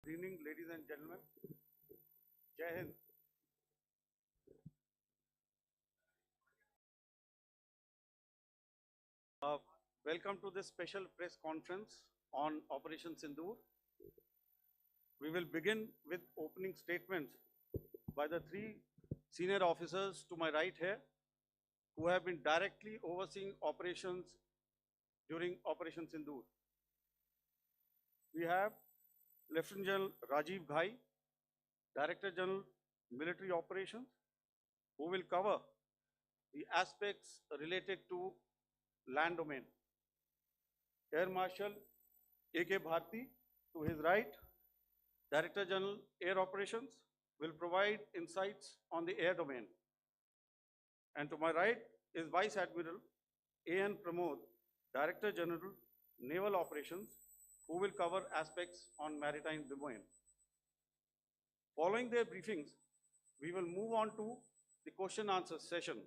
Good evening, ladies and gentlemen. Jai Hind. Welcome to this special press conference on Operation Sindoor. We will begin with opening statements by the three senior officers to my right here, who have been directly overseeing operations during Operation Sindoor. We have Lieutenant General Rajiv Ghai, Director General Military Operations, who will cover the aspects related to land domain. Air Marshal A.K. Bharti, to his right, Director General Air Operations, will provide insights on the air domain. And to my right is Vice Admiral A.N. Pramod, Director General Naval Operations, who will cover aspects on maritime domain. Following their briefings, we will move on to the question answer session.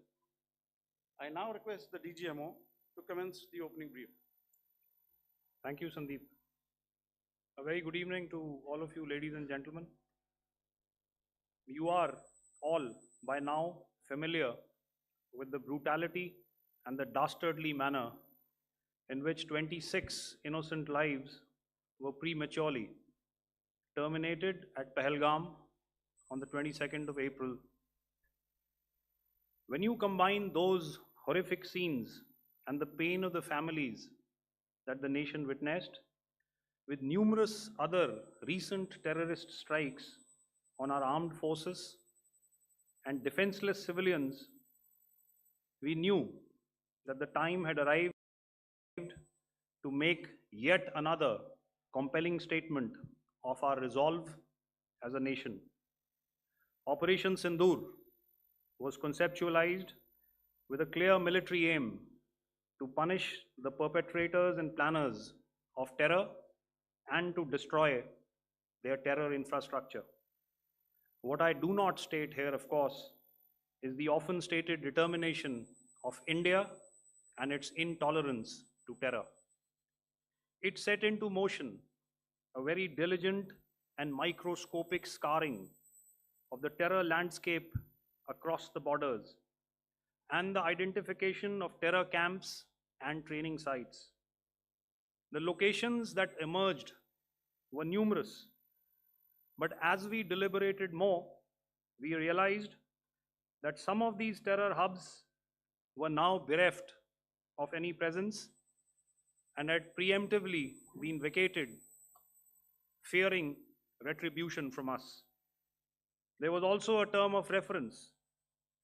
I now request the DGMO to commence the opening brief. Thank you, Sandeep. A very good evening to all of you, ladies and gentlemen. You are all by now familiar with the brutality and the dastardly manner in which 26 innocent lives were prematurely terminated at Pahalgam on the 22nd of April. When you combine those horrific scenes and the pain of the families that the nation witnessed with numerous other recent terrorist strikes on our armed forces and defenseless civilians, we knew that the time had arrived to make yet another compelling statement of our resolve as a nation. Operation Sindoor was conceptualized with a clear military aim to punish the perpetrators and planners of terror and to destroy their terror infrastructure. What I do not state here, of course, is the often stated determination of India and its intolerance to terror. It set into motion a very diligent and microscopic scarring of the terror landscape across the borders and the identification of terror camps and training sites. The locations that emerged were numerous, but as we deliberated more, we realized that some of these terror hubs were now bereft of any presence and had preemptively been vacated, fearing retribution from us. There was also a term of reference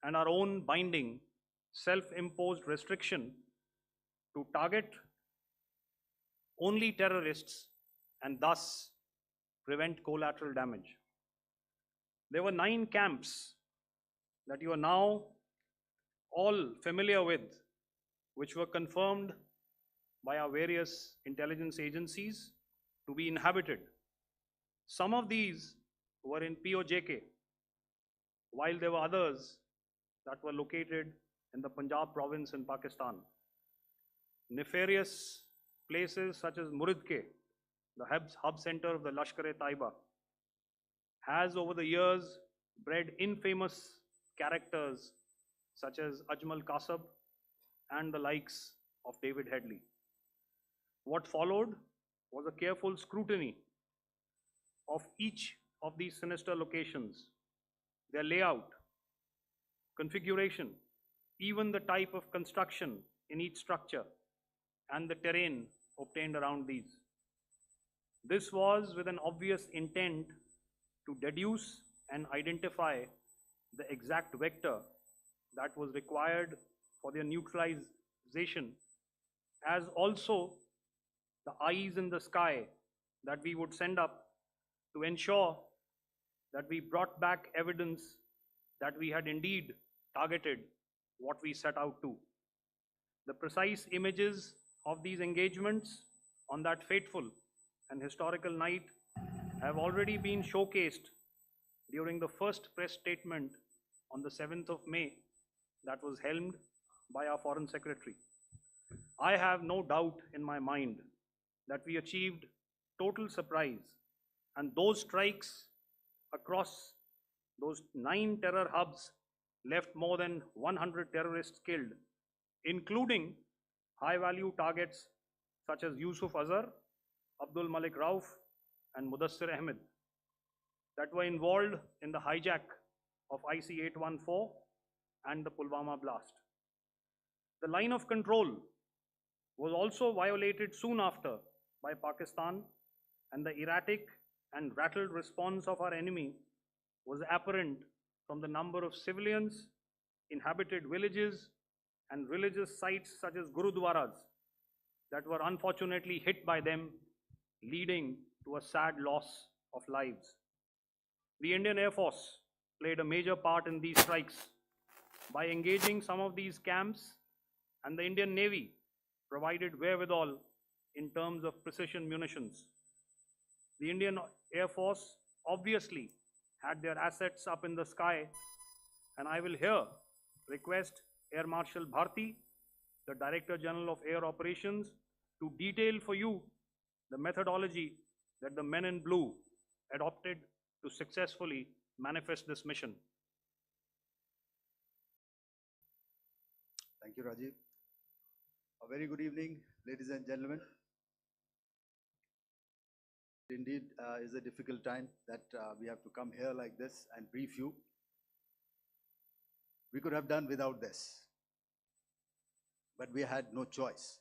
and our own binding, self-imposed restriction to target only terrorists and thus prevent collateral damage. There were 9 camps that you are now all familiar with, which were confirmed by our various intelligence agencies to be inhabited. Some of these were in POJK, while there were others that were located in the Punjab province in Pakistan. Nefarious places such as Muridke, the hub center of the Lashkar-e-Taiba, has over the years bred infamous characters such as Ajmal Kasab and the likes of David Headley. What followed was a careful scrutiny of each of these sinister locations, their layout, configuration, even the type of construction in each structure, and the terrain obtained around these. This was with an obvious intent to deduce and identify the exact vector that was required for their neutralization, as also the eyes in the sky that we would send up to ensure that we brought back evidence that we had indeed targeted what we set out to. The precise images of these engagements on that fateful and historical night have already been showcased during the first press statement on the 7th of May that was helmed by our Foreign Secretary. I have no doubt in my mind that we achieved total surprise And those strikes across those 9 terror hubs left more than 100 terrorists killed, including high-value targets such as Yusuf Azhar, Abdul Malik Rauf, and Mudassir Ahmed that were involved in the hijack of IC-814 and the Pulwama blast. The line of control was also violated soon after by Pakistan, and the erratic and rattled response of our enemy was apparent from the number of civilians, inhabited villages, and religious sites such as Gurudwaras that were unfortunately hit by them, leading to a sad loss of lives. The Indian Air Force played a major part in these strikes by engaging some of these camps, and the Indian Navy provided wherewithal in terms of precision munitions. The Indian Air Force obviously had their assets up in the sky, and I will here request Air Marshal Bharti, the Director General of Air Operations, to detail for you the methodology that the men in blue adopted to successfully manifest this mission. Thank you, Rajiv. A very good evening, ladies and gentlemen. Indeed, is a difficult time that we have to come here like this and brief you. We could have done without this, but we had no choice.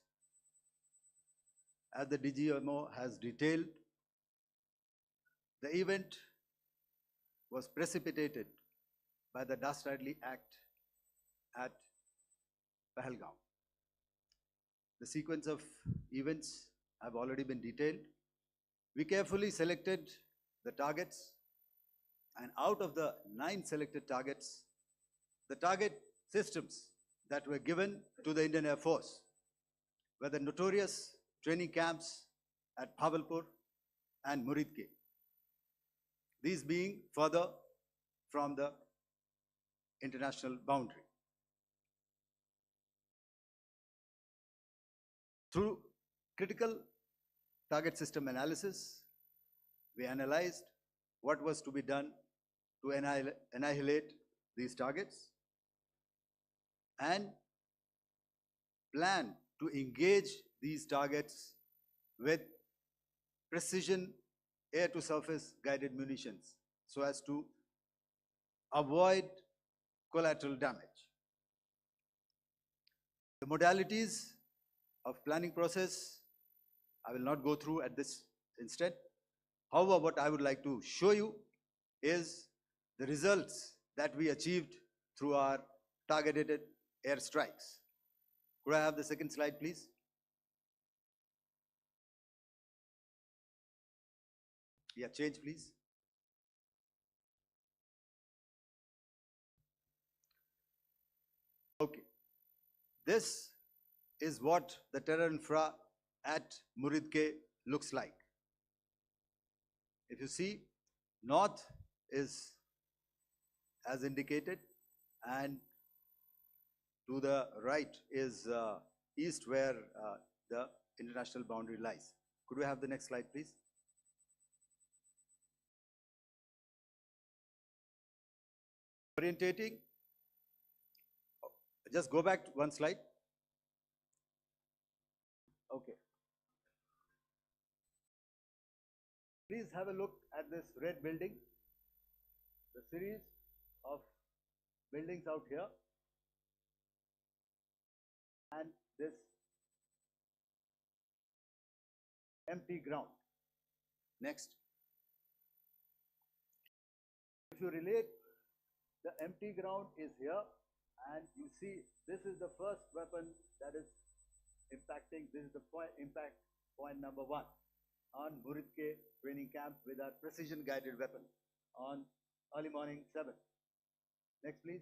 As the DGMO has detailed, the event was precipitated by the Dastardly Act at Pahalgam. The sequence of events have already been detailed. We carefully selected the targets, and out of the 9 selected targets, the target systems that were given to the Indian Air Force were the notorious training camps at Bhavalpur and Muridke, these being further from the international boundary. Through critical target system analysis, we analyzed what was to be done to annihilate these targets and plan to engage these targets with precision air-to-surface guided munitions so as to avoid collateral damage. The modalities of planning process I will not go through at this instant. However, what I would like to show you is the results that we achieved through our targeted airstrikes. Could I have the second slide, please? Yeah, change, please. Okay. This is what the terror infra at Muridke looks like. If you see, north is as indicated, and to the right is east, where the international boundary lies. Could we have the next slide, please? Orientating. Just go back one slide. Okay. Please have a look at this red building, the series of buildings out here, and this empty ground. Next. If you relate, the empty ground is here, and you see this is the first weapon that is impacting. This is the impact point number 1 on Muridke training camp with our precision guided weapon on early morning 7. Next, please.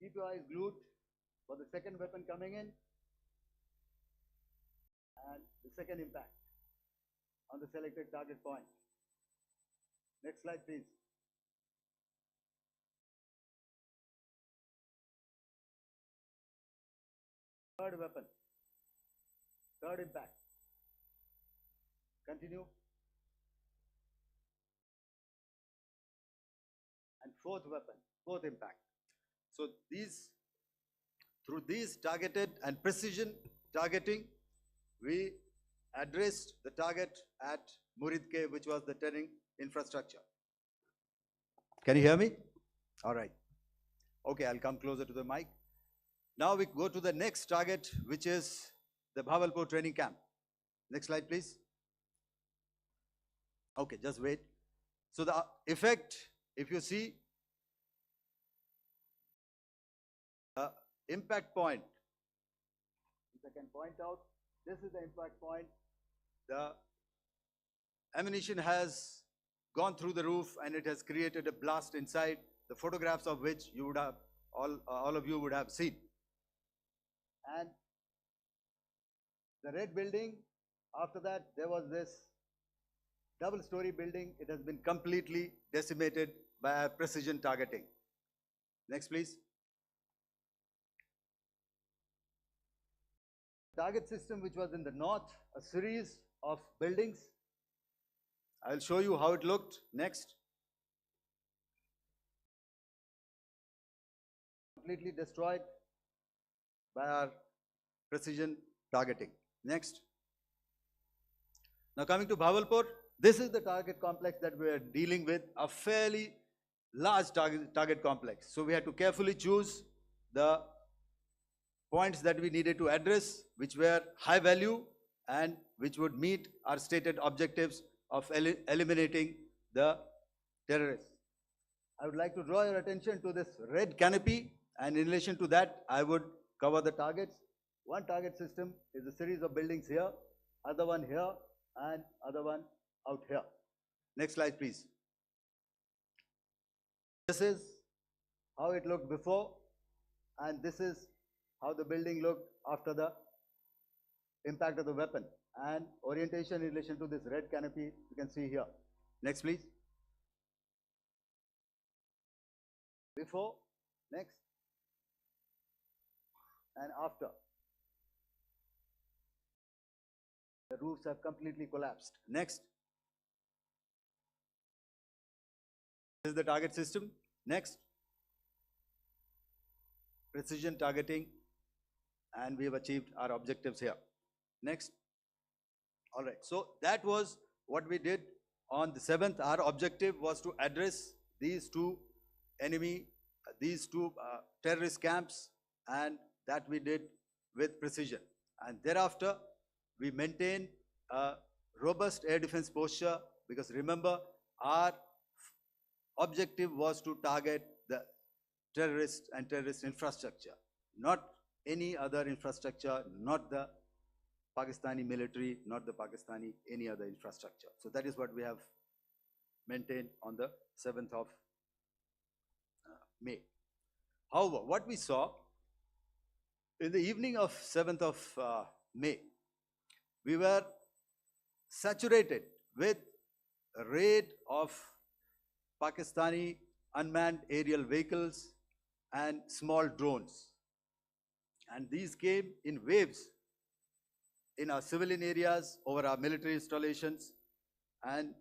Keep your eyes glued for the second weapon coming in and the second impact on the selected target point. Next slide, please. Third weapon, third impact. Continue. fourth weapon, fourth impact. So through these targeted and precision targeting, we addressed the target at Murid K, which was the turning infrastructure. Can you hear me? All right. Okay, I'll come closer to the mic. Now we go to the next target, which is the Bhavalpur training camp. Next slide, please. Okay, just wait. So the effect, if you see, impact point, if I can point out, this is the impact point. The ammunition has gone through the roof and it has created a blast inside, the photographs of which you would have, all of you would have seen. And the red building, after that, there was this double-story building. It has been completely decimated by precision targeting. Next, please. Target system, which was in the north, a series of buildings. I'll show you how it looked. Next. Completely destroyed by our precision targeting. Next. Now coming to Bhavalpur, this is the target complex that we are dealing with, a fairly large target complex. So we had to carefully choose the points that we needed to address, which were high value and which would meet our stated objectives of eliminating the terrorists. I would like to draw your attention to this red canopy, and in relation to that, I would cover the targets. One target system is a series of buildings here, other one here, and other one out here. Next slide, please. This is how it looked before, and this is how the building looked after the impact of the weapon. And orientation in relation to this red canopy, you can see here. Next, please. Before, next, and after. The roofs have completely collapsed. Next. This is the target system. Next. Precision targeting, and we have achieved our objectives here. Next. All right, so that was what we did on the 7th. Our objective was to address these two terrorist camps, and that we did with precision. And thereafter, we maintained a robust air defense posture, because remember, our objective was to target the terrorists and terrorist infrastructure, not any other infrastructure, not the Pakistani military, not the Pakistani any other infrastructure. So that is what we have maintained on the 7th of May. However, what we saw in the evening of 7th of May, we were saturated with a raid of Pakistani unmanned aerial vehicles and small drones. And these came in waves in our civilian areas, over our military installations, and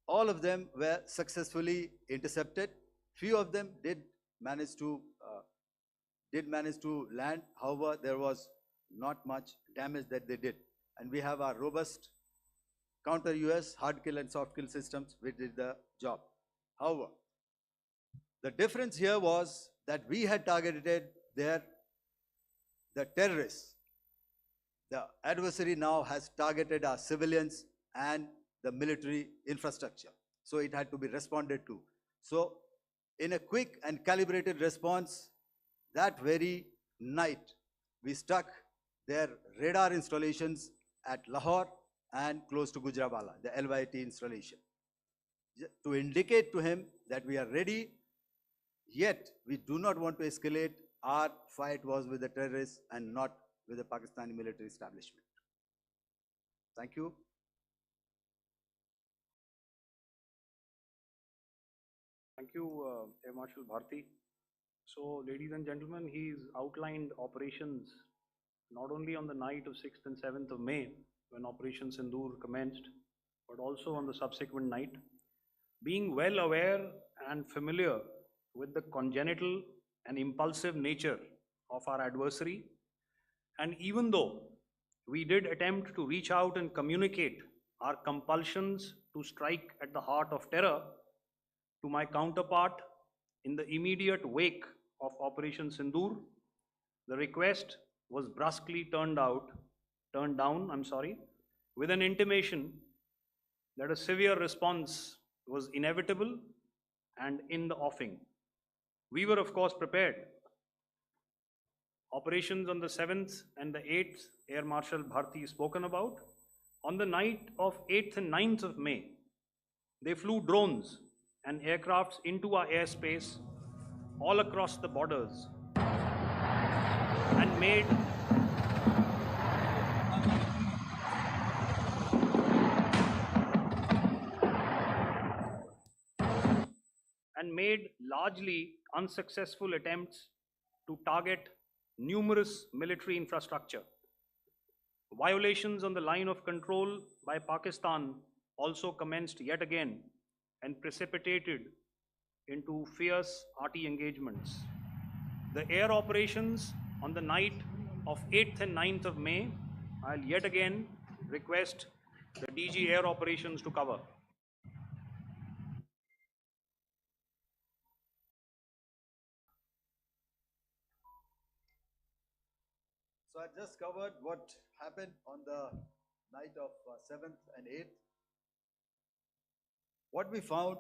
all of them were successfully intercepted. Few of them did manage to land. However, there was not much damage that they did. And we have our robust counter-US hard kill and soft kill systems which did the job. However, the difference here was that we had targeted the terrorists. The adversary now has targeted our civilians and the military infrastructure. So it had to be responded to. So in a quick and calibrated response, that very night, we struck their radar installations at Lahore and close to Gujranwala, the LYT installation, to indicate to him that we are ready, yet we do not want to escalate. Our fight was with the terrorists and not with the Pakistani military establishment. Thank you. Thank you, Air Marshal Bharti. So, ladies and gentlemen, he's outlined operations not only on the night of 6th and 7th of May, when Operation Sindoor commenced, but also on the subsequent night. Being well aware and familiar with the congenital and impulsive nature of our adversary. And even though we did attempt to reach out and communicate our compulsions to strike at the heart of terror to my counterpart in the immediate wake of Operation Sindoor, the request was brusquely turned down, with an intimation that a severe response was inevitable and in the offing. We were, of course, prepared. Operations on the 7th and the 8th, Air Marshal Bharti spoken about. On the night of 8th and 9th of May, they flew drones and aircrafts into our airspace all across the borders and made largely unsuccessful attempts to target numerous military infrastructure. Violations on the line of control by Pakistan also commenced yet again and precipitated into fierce RT engagements. The air operations on the night of 8th and 9th of May, I'll yet again request the DG Air Operations to cover. So I just covered what happened on the night of 7th and 8th. What we found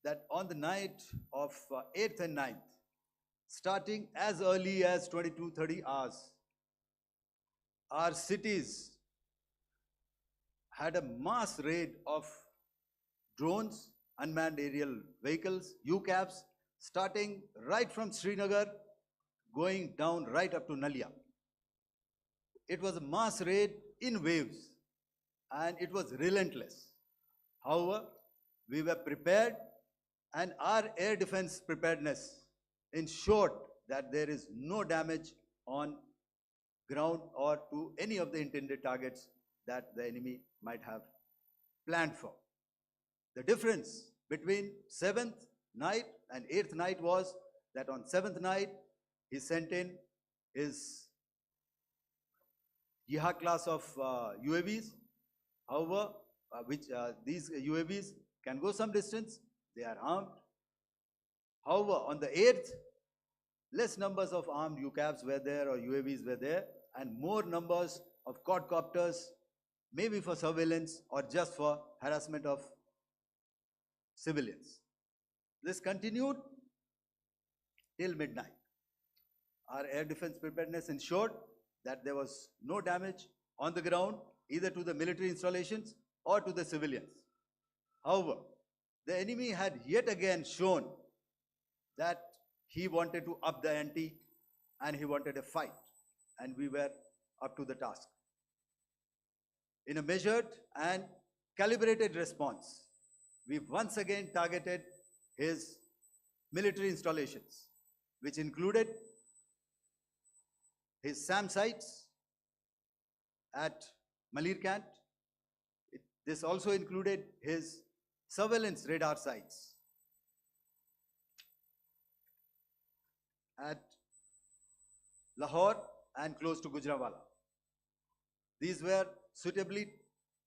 that on the night of 8th and 9th, starting as early as 22:30 hours, our cities had a mass raid of drones, unmanned aerial vehicles, UCAVs, starting right from Srinagar, going down right up to Nalia. It was a mass raid in waves and it was relentless. However, we were prepared and our air defense preparedness ensured that there is no damage on ground or to any of the intended targets that the enemy might have planned for. The difference between 7th night and 8th night was that on 7th night, he sent in his Yeha class of UAVs. However, these UAVs can go some distance, they are armed. However, on the 8th, less numbers of armed UCAVs were there or UAVs were there, and more numbers of quadcopters, maybe for surveillance or just for harassment of civilians. This continued till midnight. Our air defense preparedness ensured that there was no damage on the ground, either to the military installations or to the civilians. However, the enemy had yet again shown that he wanted to up the ante and he wanted a fight, and we were up to the task. In a measured and calibrated response, we once again targeted his military installations, which included his SAM sites at Malirkant. This also included his surveillance radar sites at Lahore and close to Gujranwala. These were suitably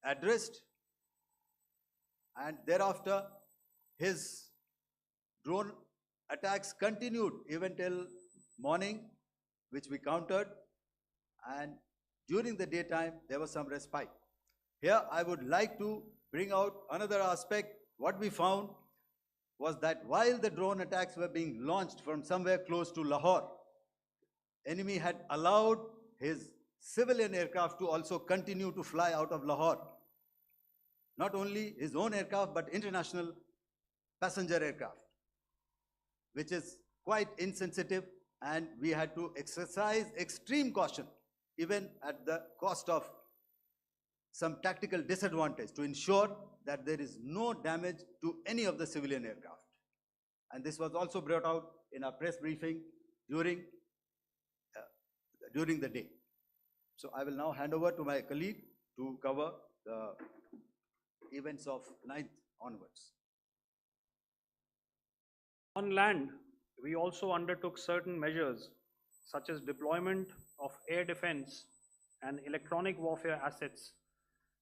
addressed, and thereafter his drone attacks continued even till morning, which we countered, and during the daytime there was some respite. Here I would like to bring out another aspect. What we found was that while the drone attacks were being launched from somewhere close to Lahore, enemy had allowed his civilian aircraft to also continue to fly out of Lahore. Not only his own aircraft, but international passenger aircraft, which is quite insensitive, and we had to exercise extreme caution, even at the cost of some tactical disadvantage, to ensure that there is no damage to any of the civilian aircraft. And this was also brought out in our press briefing during the day. So I will now hand over to my colleague to cover the events of 9th onwards. On land, we also undertook certain measures such as deployment of air defense and electronic warfare assets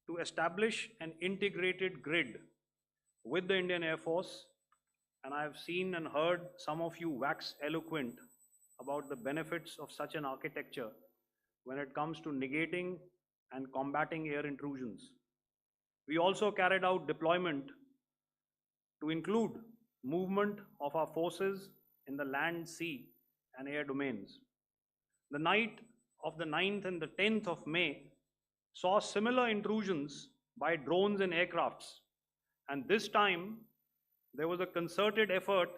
to establish an integrated grid with the Indian Air Force. And I have seen and heard some of you wax eloquent about the benefits of such an architecture when it comes to negating and combating air intrusions. We also carried out deployment to include movement of our forces in the land, sea, and air domains. The night of the 9th and the 10th of May saw similar intrusions by drones and aircrafts, and this time there was a concerted effort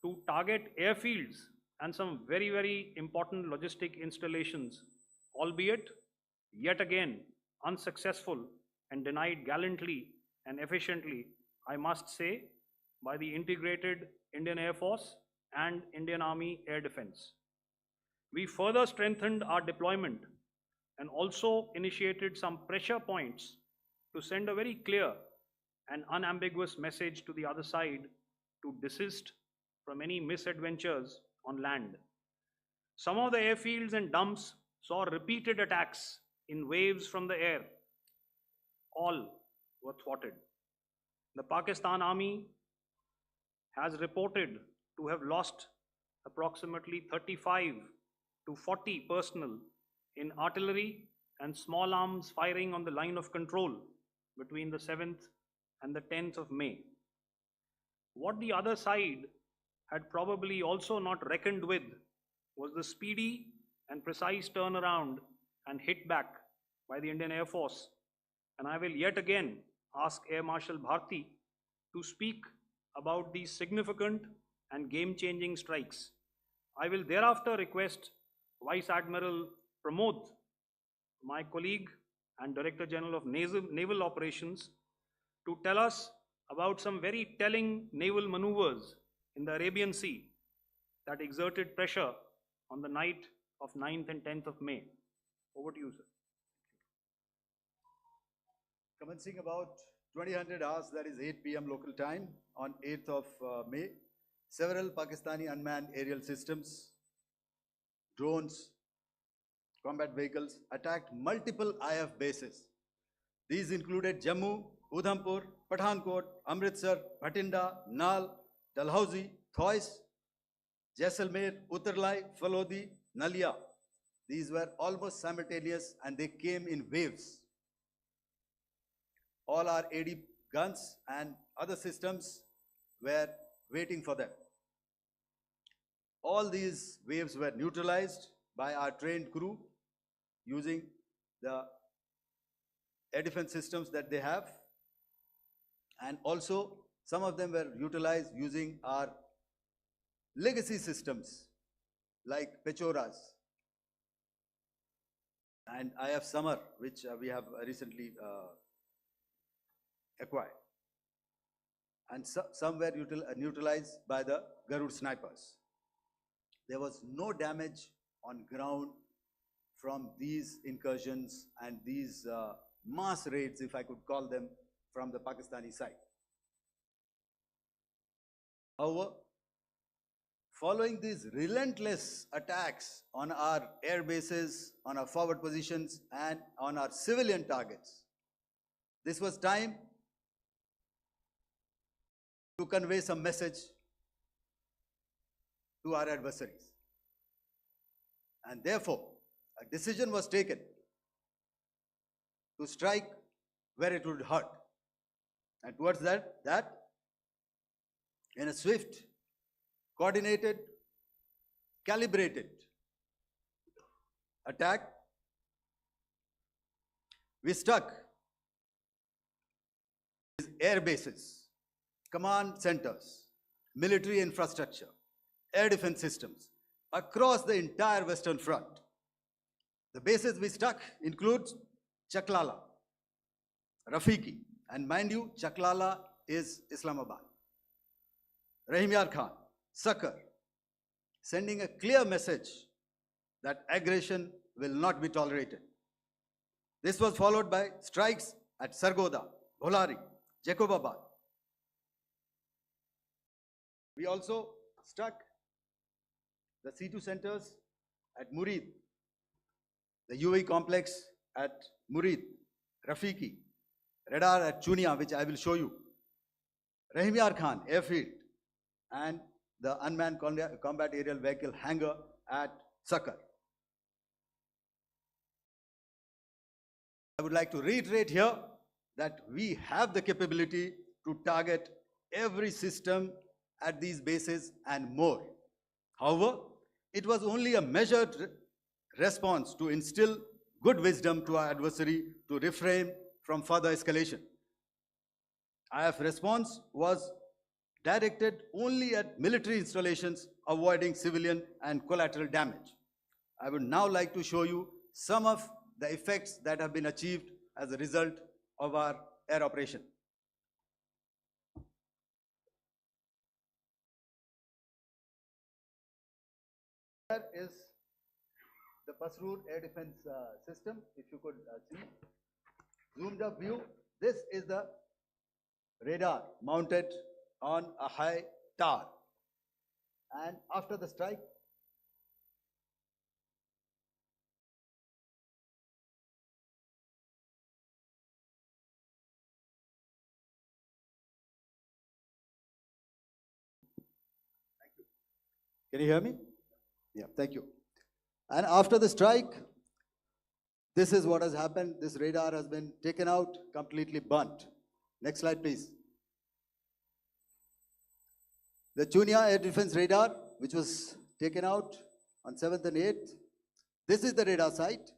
to target airfields and some very, very important logistic installations, albeit yet again unsuccessful and denied gallantly and efficiently, I must say, by the integrated Indian Air Force and Indian Army Air Defense. We further strengthened our deployment and also initiated some pressure points to send a very clear and unambiguous message to the other side to desist from any misadventures on land. Some of the airfields and dumps saw repeated attacks in waves from the air. All were thwarted. The Pakistan Army has reported to have lost approximately 35 to 40 personnel in artillery and small arms firing on the line of control between the 7th and the 10th of May. What the other side had probably also not reckoned with was the speedy and precise turnaround and hit back by the Indian Air Force. And I will yet again ask Air Marshal Bharti to speak about these significant and game-changing strikes. I will thereafter request Vice Admiral Pramod, my colleague and Director General of Naval Operations, to tell us about some very telling naval maneuvers in the Arabian Sea that exerted pressure on the night of 9th and 10th of May. Over to you, sir. Commencing about 2000 hours, that is 8 p.m. local time, on 8th of May, several Pakistani unmanned aerial systems, drones, combat vehicles attacked multiple IF bases. These included Jammu, Udhampur, Pathankot, Amritsar, Bhatinda, Nal, Dalhousie, Thois, Jaisalmer, Uttarlai, Falodi, Nalia. These were almost simultaneous and they came in waves. All our AD guns and other systems were waiting for them. All these waves were neutralized by our trained crew using the air defense systems that they have, and also some of them were utilized using our legacy systems like Pechoras and IF Summer, which we have recently acquired. And some were neutralized by the Garud snipers. There was no damage on ground from these incursions and these mass raids, if I could call them, from the Pakistani side. However, following these relentless attacks on our air bases, on our forward positions, and on our civilian targets, this was time to convey some message to our adversaries. And therefore, a decision was taken to strike where it would hurt. And towards that in a swift, coordinated, calibrated attack, we struck these air bases, command centers, military infrastructure, air defense systems across the entire Western Front. The bases we struck include Chaklala, Rafiki, and mind you, Chaklala is Islamabad, Rahim Yar Khan, Sakar, sending a clear message that aggression will not be tolerated. This was followed by strikes at Sargoda, Bholari, Jacobabad, We also struck the C2 centers at Murid, the UAE complex at Murid, Rafiki, radar at Chunia, which I will show you, Rahim Yar Khan airfield, and the unmanned combat aerial vehicle hangar at Sakar. I would like to reiterate here that we have the capability to target every system at these bases and more. However, it was only a measured response to instill good wisdom to our adversary to refrain from further escalation. IF response was directed only at military installations, avoiding civilian and collateral damage. I would now like to show you some of the effects that have been achieved as a result of our air operation. Here is the Pasroor air defense system. If you could see, zoomed up view. This is the radar mounted on a high tower. And after the strike, can you hear me? Yeah, thank you. And after the strike, this is what has happened. This radar has been taken out, completely burnt. Next slide, please. The Chunia air defense radar, which was taken out on 7th and 8th. This is the radar site.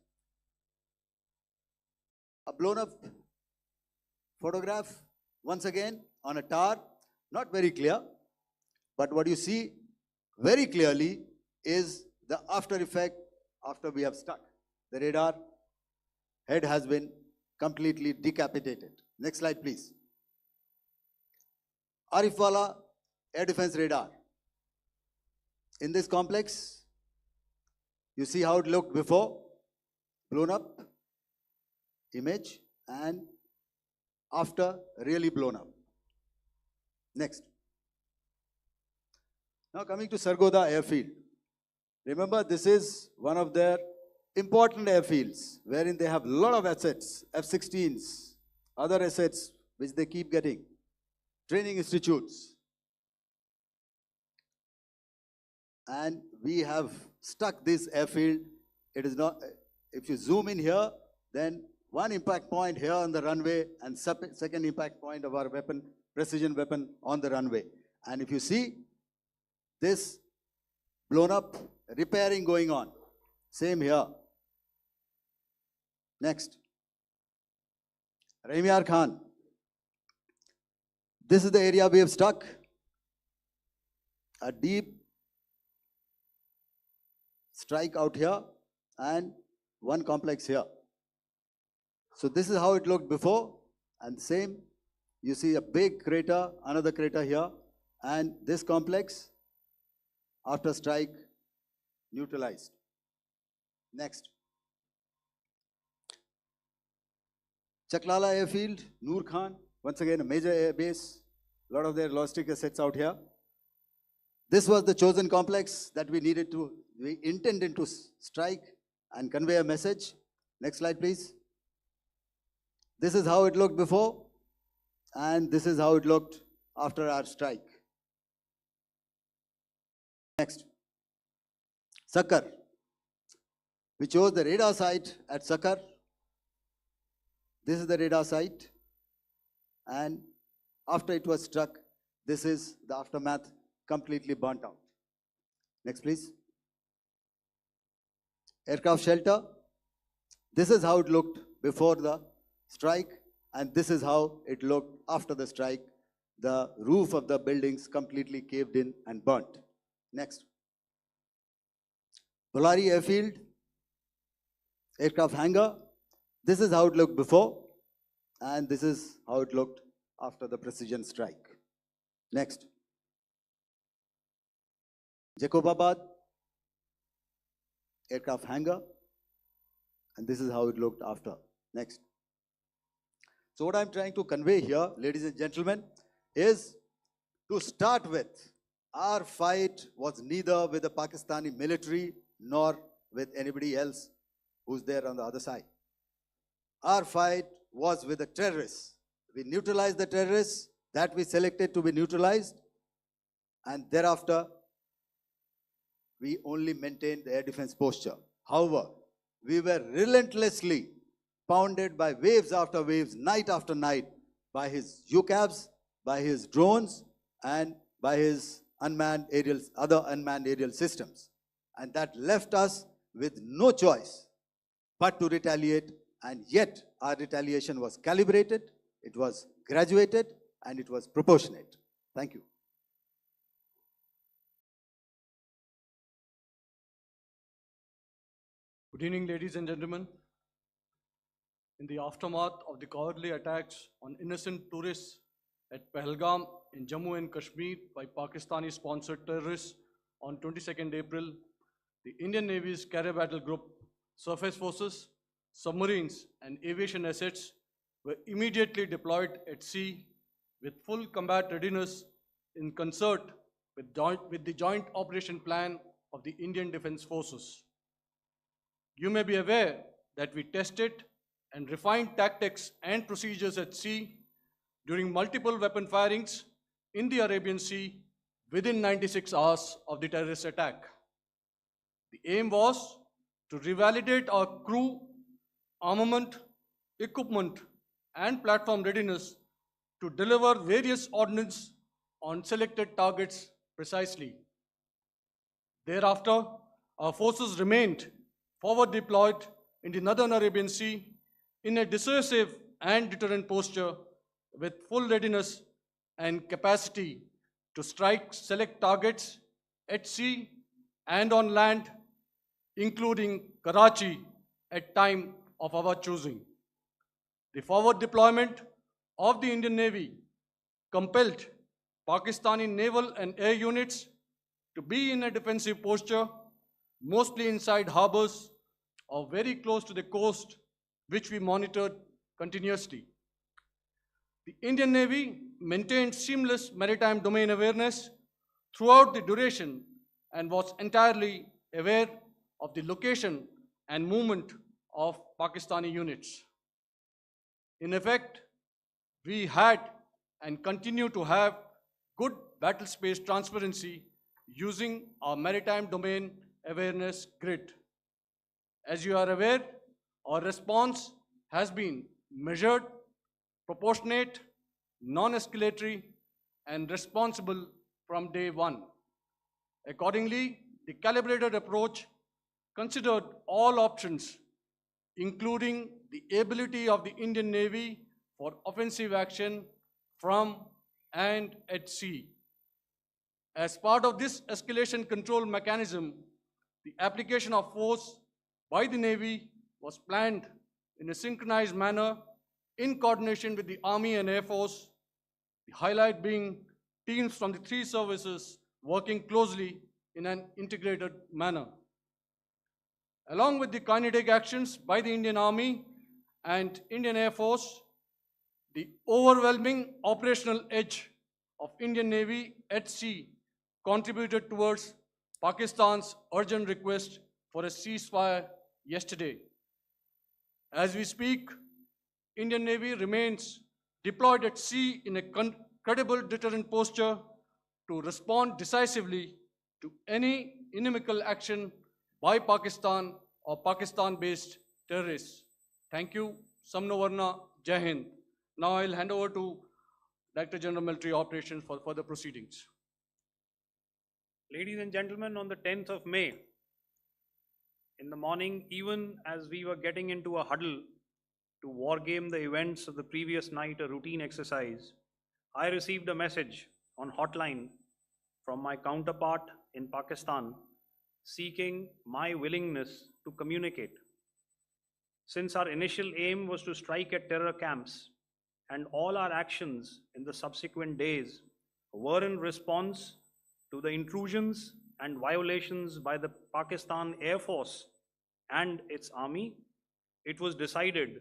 A blown up photograph, once again, on a tower. Not very clear, but what you see very clearly is the after effect after we have struck. The radar head has been completely decapitated. Next slide, please. Arifwala air defense radar. In this complex, you see how it looked before, blown up image, and after really blown up. Next. Now coming to Sargodha airfield. Remember, this is one of their important airfields wherein they have a lot of assets, F-16s, other assets which they keep getting, training institutes. And we have stuck this airfield. It is not, if you zoom in here, then one impact point here on the runway and second impact point of our weapon, precision weapon on the runway. And if you see, this blown up, repairing going on. Same here. Next. Rahim Yar Khan. This is the area we have struck. A deep strike out here and one complex here. So this is how it looked before, and same. You see a big crater, another crater here, and this complex after strike neutralized. Next. Chaklala airfield, Noor Khan, once again a major air base, a lot of their logistic assets out here. This was the chosen complex that we intended to strike and convey a message. Next slide, please. This is how it looked before, and this is how it looked after our strike. Next. Sakar. We chose the radar site at Sakar. This is the radar site. And after it was struck, this is the aftermath, completely burnt out. Next, please. Aircraft shelter. This is how it looked before the strike, and this is how it looked after the strike. The roof of the buildings completely caved in and burnt. Next. Bolari airfield, aircraft hangar. This is how it looked before, and this is how it looked after the precision strike. Next. Jacobabad, aircraft hangar, and this is how it looked after. Next. So what I'm trying to convey here, ladies and gentlemen, is to start with, Our fight was neither with the Pakistani military nor with anybody else who's there on the other side. Our fight was with the terrorists. We neutralized the terrorists that we selected to be neutralized, and thereafter we only maintained the air defense posture. However, we were relentlessly pounded by waves after waves, night after night, by his UCAVs, by his drones, and by his other unmanned aerial systems. And that left us with no choice but to retaliate, and yet our retaliation was calibrated, it was graduated, and it was proportionate. Thank you. Good evening, ladies and gentlemen. In the aftermath of the cowardly attacks on innocent tourists at Pahalgam in Jammu and Kashmir by Pakistani-sponsored terrorists on 22nd April, the Indian Navy's Carrier Battle Group, surface forces, submarines, and aviation assets were immediately deployed at sea with full combat readiness in concert with the Joint Operation Plan of the Indian Defence Forces. You may be aware that we tested and refined tactics and procedures at sea during multiple weapon firings in the Arabian Sea within 96 hours of the terrorist attack. The aim was to revalidate our crew, armament, equipment, and platform readiness to deliver various ordnance on selected targets precisely. Thereafter, our forces remained forward deployed in the Northern Arabian Sea in a dissuasive and deterrent posture with full readiness and capacity to strike select targets at sea and on land, including Karachi at time of our choosing. The forward deployment of the Indian Navy compelled Pakistani naval and air units to be in a defensive posture, mostly inside harbors or very close to the coast, which we monitored continuously. The Indian Navy maintained seamless maritime domain awareness throughout the duration and was entirely aware of the location and movement of Pakistani units. In effect, we had and continue to have good battle space transparency using our maritime domain awareness grid. As you are aware, our response has been measured, proportionate, non-escalatory, and responsible from day one. Accordingly, the calibrated approach considered all options, including the ability of the Indian Navy for offensive action from and at sea. As part of this escalation control mechanism, the application of force by the Navy was planned in a synchronized manner in coordination with the Army and Air Force, the highlight being teams from the three services working closely in an integrated manner. Along with the kinetic actions by the Indian Army and Indian Air Force, the overwhelming operational edge of Indian Navy at sea contributed towards Pakistan's urgent request for a ceasefire yesterday. As we speak, Indian Navy remains deployed at sea in a credible deterrent posture to respond decisively to any inimical action by Pakistan or Pakistan-based terrorists. Thank you. Samno Varna, Jai Hind. Now I'll hand over to Director General Military Operations for further proceedings. Ladies and gentlemen, on the 10th of May, in the morning, even as we were getting into a huddle to wargame the events of the previous night, a routine exercise, I received a message on hotline from my counterpart in Pakistan seeking my willingness to communicate. Since our initial aim was to strike at terror camps, and all our actions in the subsequent days were in response to the intrusions and violations by the Pakistan Air Force and its army, it was decided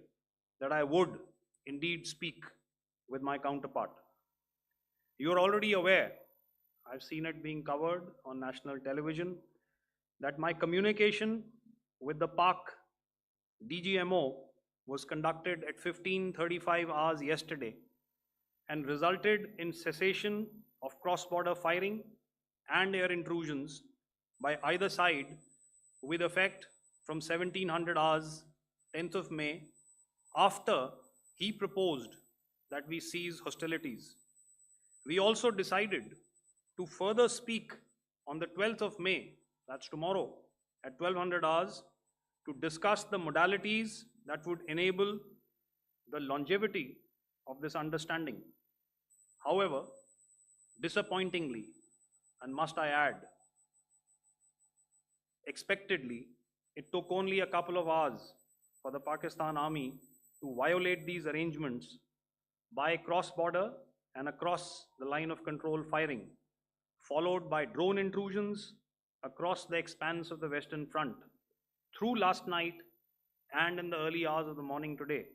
that I would indeed speak with my counterpart. You are already aware I've seen it being covered on national television, that my communication with the Pak DGMO was conducted at 15:35 hours yesterday and resulted in cessation of cross-border firing and air intrusions by either side with effect from 1700 hours 10th of May, after he proposed that we cease hostilities. We also decided to further speak on the 12th of May, that's tomorrow, at 1200 hours, to discuss the modalities that would enable the longevity of this understanding. However, disappointingly, and must I add, expectedly, it took only a couple of hours for the Pakistan Army to violate these arrangements by cross-border and across the line of control firing, followed by drone intrusions across the expanse of the Western Front through last night and in the early hours of the morning today.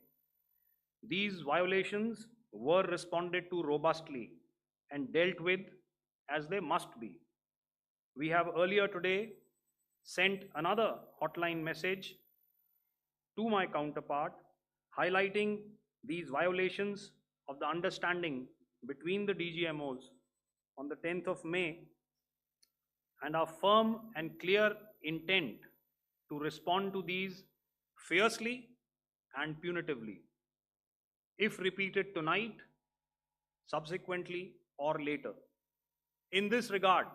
These violations were responded to robustly and dealt with as they must be. We have earlier today sent another hotline message to my counterpart highlighting these violations of the understanding between the DGMOs on the 10th of May and our firm and clear intent to respond to these fiercely and punitively, if repeated tonight, subsequently, or later. In this regard,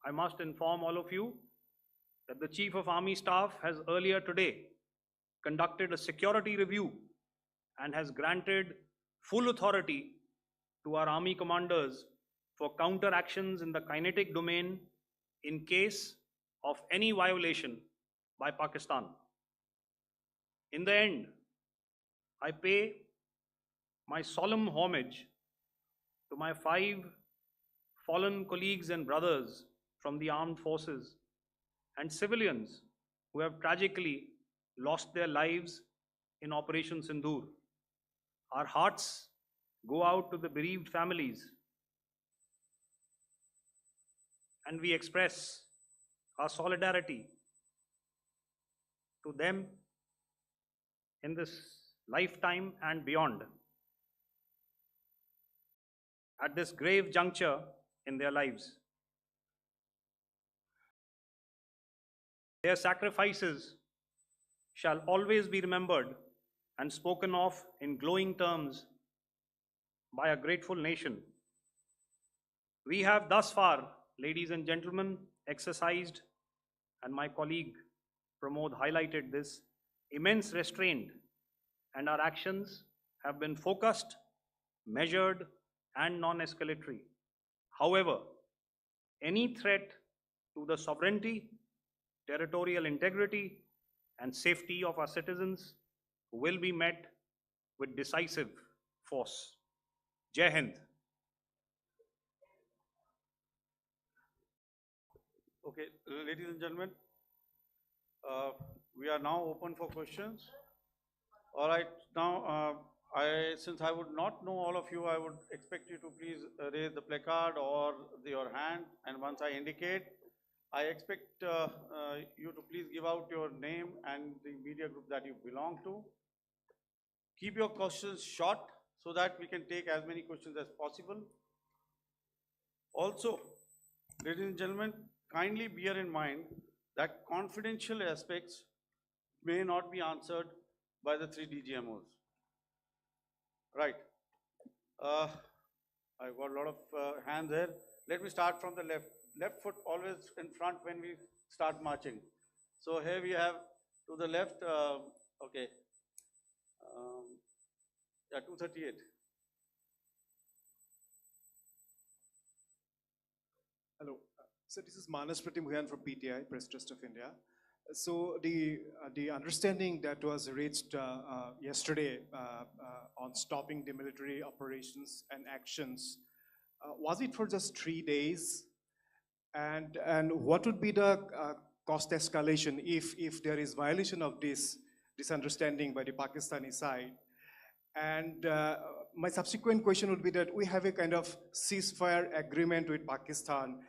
I must inform all of you that the Chief of Army Staff has earlier today conducted a security review and has granted full authority to our Army commanders for counter actions in the kinetic domain in case of any violation by Pakistan. In the end, I pay my solemn homage to my 5 fallen colleagues and brothers from the armed forces and civilians who have tragically lost their lives in Operation Sindoor. Our hearts go out to the bereaved families, and we express our solidarity to them in this lifetime and beyond, at this grave juncture in their lives. Their sacrifices shall always be remembered and spoken of in glowing terms by a grateful nation. We have thus far, ladies and gentlemen, exercised, and my colleague Pramod highlighted this, immense restraint, and our actions have been focused, measured, and non-escalatory. However, any threat to the sovereignty, territorial integrity, and safety of our citizens will be met with decisive force. Jai Hind. Okay, ladies and gentlemen, we are now open for questions. All right, now since I would not know all of you, I would expect you to please raise the placard or your hand, and once I indicate, I expect you to please give out your name and the media group that you belong to. Keep your questions short so that we can take as many questions as possible. Also, ladies and gentlemen, kindly bear in mind that confidential aspects may not be answered by the 3 DGMOs. Right. I've got a lot of hands here. Let me start from the left. Left foot always in front when we start marching. So here we have to the left, okay, yeah, 238. Hello. So this is Manas Pratimhuyan from PTI, Press Trust of India. So the understanding that was reached yesterday on stopping the military operations and actions, was it for just 3 days? And what would be the cost escalation if there is violation of this understanding by the Pakistani side? And my subsequent question would be that we have a kind of ceasefire agreement with Pakistan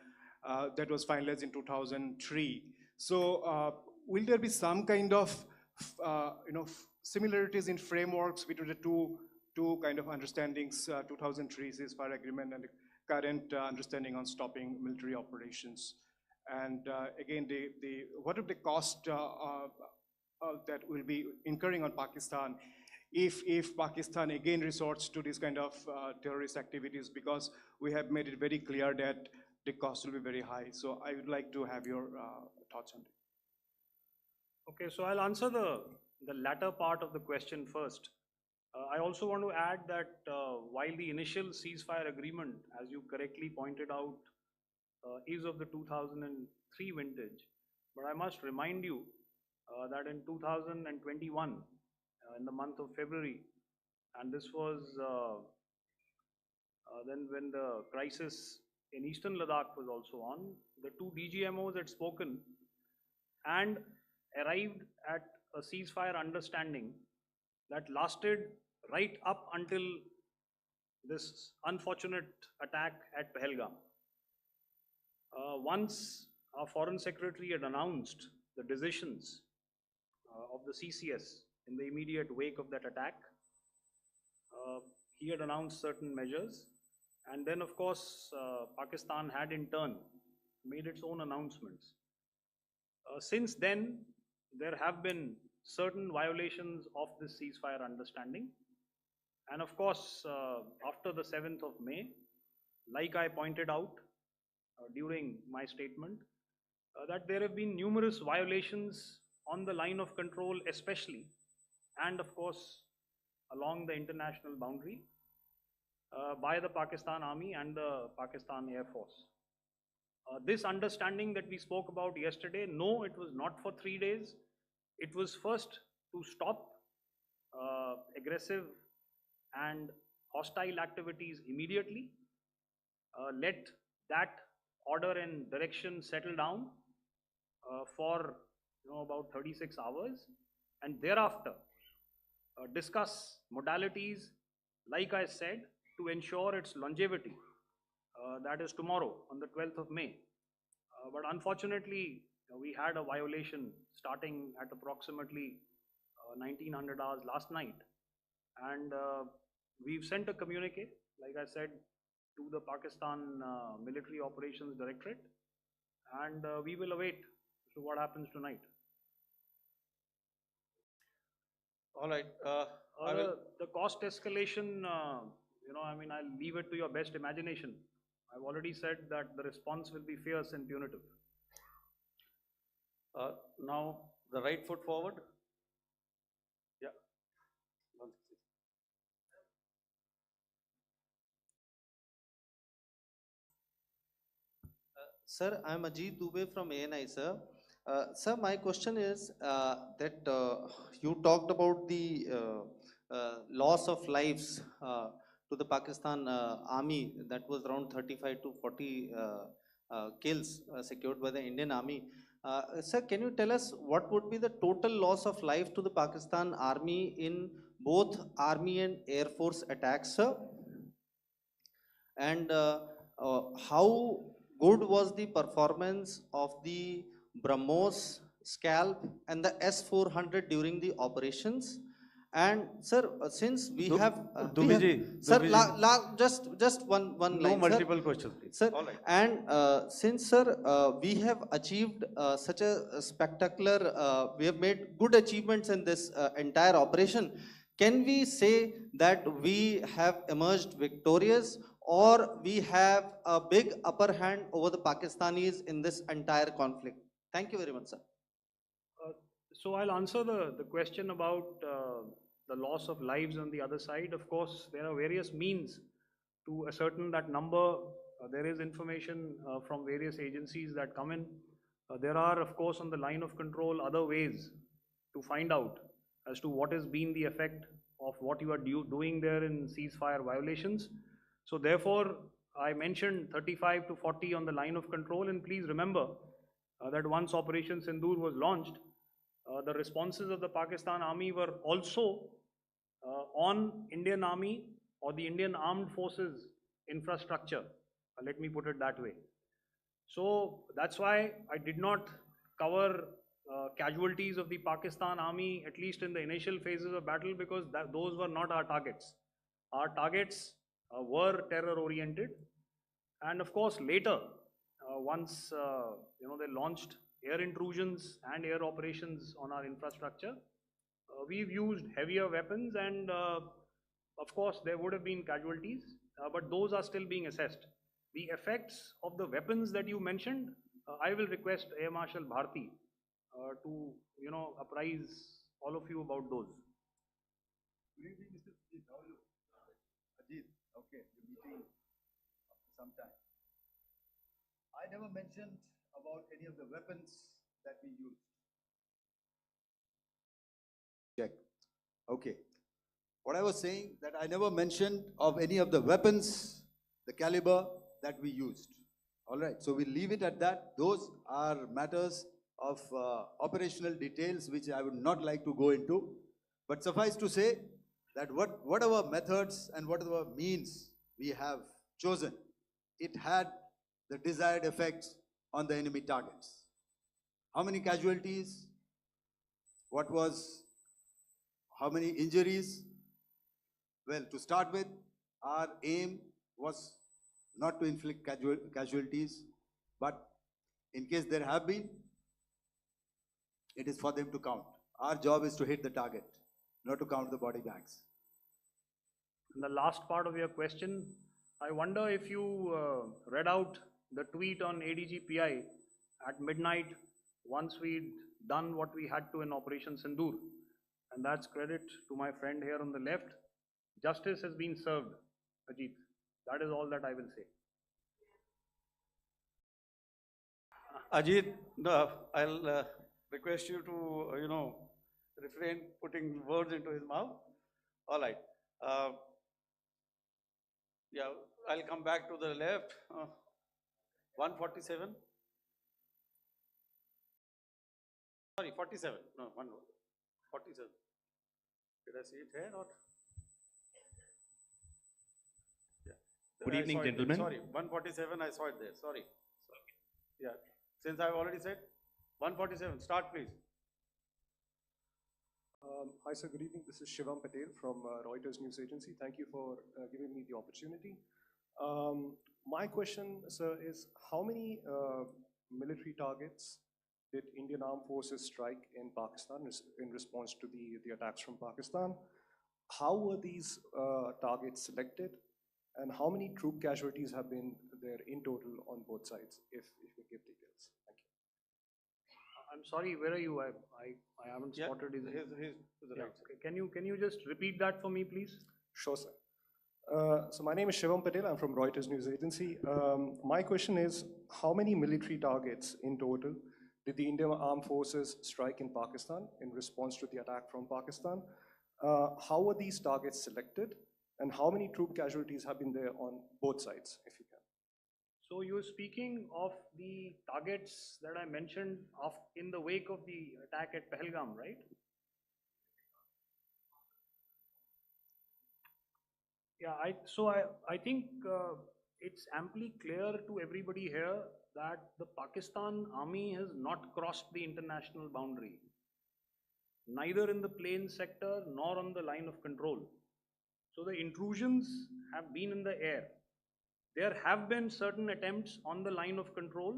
that was finalized in 2003. So will there be some kind of similarities in frameworks between the two kind of understandings, 2003 ceasefire agreement and the current understanding on stopping military operations? And again, what are the cost that will be incurring on Pakistan if Pakistan again resorts to this kind of terrorist activities, because we have made it very clear that the cost will be very high. So I would like to have your thoughts on it. Okay, so I'll answer the latter part of the question first. I also want to add that while the initial ceasefire agreement, as you correctly pointed out, is of the 2003 vintage, but I must remind you that in 2021, in the month of February, and this was then when the crisis in eastern Ladakh was also on, the two DGMOs had spoken and arrived at a ceasefire understanding that lasted right up until this unfortunate attack at Pahalgam. Once our Foreign Secretary had announced the decisions of the CCS in the immediate wake of that attack, he had announced certain measures, and then of course Pakistan had in turn made its own announcements. Since then, there have been certain violations of this ceasefire understanding, and of course after the 7th of May, like I pointed out during my statement, that there have been numerous violations on the line of control especially, and of course along the international boundary by the Pakistan Army and the Pakistan Air Force. This understanding that we spoke about yesterday, no, it was not for 3 days. It was first to stop aggressive and hostile activities immediately, let that order and direction settle down for about 36 hours, and thereafter discuss modalities, like I said, to ensure its longevity. That is tomorrow on the 12th of May. But unfortunately, we had a violation starting at approximately 1900 hours last night, and we've sent a communique, like I said, to the Pakistan Military Operations Directorate, and we will await to what happens tonight. All right. I will. The cost escalation, I mean, I'll leave it to your best imagination. I've already said that the response will be fierce and punitive. Now, the right foot forward. Yeah. Sir, I'm Ajit Dubey from ANI, sir. Sir, my question is that you talked about the loss of lives to the Pakistan army, that was around 35 to 40 kills secured by the Indian army. Sir, can you tell us what would be the total loss of life to the Pakistan army in both army and air force attacks, sir? And how good was the performance of the BrahMos, Scalp and the S-400 during the operations? And sir, since we have sir, just one line, No multiple questions, please. sir. All right. And since sir, we have achieved such a spectacular, we have made good achievements in this entire operation. Can we say that we have emerged victorious, or we have a big upper hand over the Pakistanis in this entire conflict? Thank you very much, sir. So I'll answer the question about the loss of lives on the other side. Of course, there are various means to ascertain that number. There is information from various agencies that come in. There are, of course, on the line of control, other ways to find out as to what has been the effect of what you are doing there in ceasefire violations. So therefore, I mentioned 35 to 40 on the line of control, and please remember that once Operation Sindoor was launched, the responses of the Pakistan Army were also on Indian Army or the Indian Armed Forces infrastructure. Let me put it that way. So that's why I did not cover casualties of the Pakistan Army, at least in the initial phases of battle, because those were not our targets. Our targets were terror-oriented, and of course later, once they launched air intrusions and air operations on our infrastructure, we've used heavier weapons, and of course there would have been casualties, but those are still being assessed. The effects of the weapons that you mentioned, I will request Air Marshal Bharti to apprise all of you about those. Good evening, Mr. Ajit. How are you? Ajit, okay, the meeting after some time. I never mentioned about any of the weapons that we used. Check. Okay. What I was saying, that I never mentioned of any of the weapons, the caliber that we used. All right, so we'll leave it at that. Those are matters of operational details which I would not like to go into. But suffice to say that whatever methods and whatever means we have chosen, it had the desired effects on the enemy targets. How many casualties? How many injuries? Well, to start with, our aim was not to inflict casualties, but in case there have been, it is for them to count. Our job is to hit the target, not to count the body bags. And the last part of your question, I wonder if you read out the tweet on ADG-PI at midnight once we'd done what we had to in Operation Sindoor. And that's credit to my friend here on the left. Justice has been served, Ajit. That is all that I will say. Ajit, I'll request you to, refrain putting words into his mouth. All right. Yeah, I'll come back to the left. 147. Sorry, 47. No, 47. Did I see it here or? Yeah. Good I evening, saw it there. gentlemen. Sorry, 147, I saw it there. Sorry. Yeah, since I've already said 147, start please. Hi, sir. Good evening. This is Shivam Patel from Reuters News Agency. Thank you for giving me the opportunity. My question, sir, is how many military targets did Indian Armed Forces strike in Pakistan in response to the attacks from Pakistan? How were these targets selected? And how many troop casualties have been there in total on both sides, if you give details? Thank you. I'm sorry, where are you? I haven't Yeah, spotted his. he's to the Yeah, right. okay. Can you just repeat that for me, please? Sure, sir. So my name is Shivam Patel. I'm from Reuters News Agency. My question is, how many military targets in total did the Indian Armed Forces strike in Pakistan in response to the attack from Pakistan? How were these targets selected? And how many troop casualties have been there on both sides, if you can? So you're speaking of the targets that I mentioned in the wake of the attack at Pahalgam, right? Yeah, I think it's amply clear to everybody here that the Pakistan Army has not crossed the international boundary, neither in the plain sector nor on the line of control. So the intrusions have been in the air. There have been certain attempts on the line of control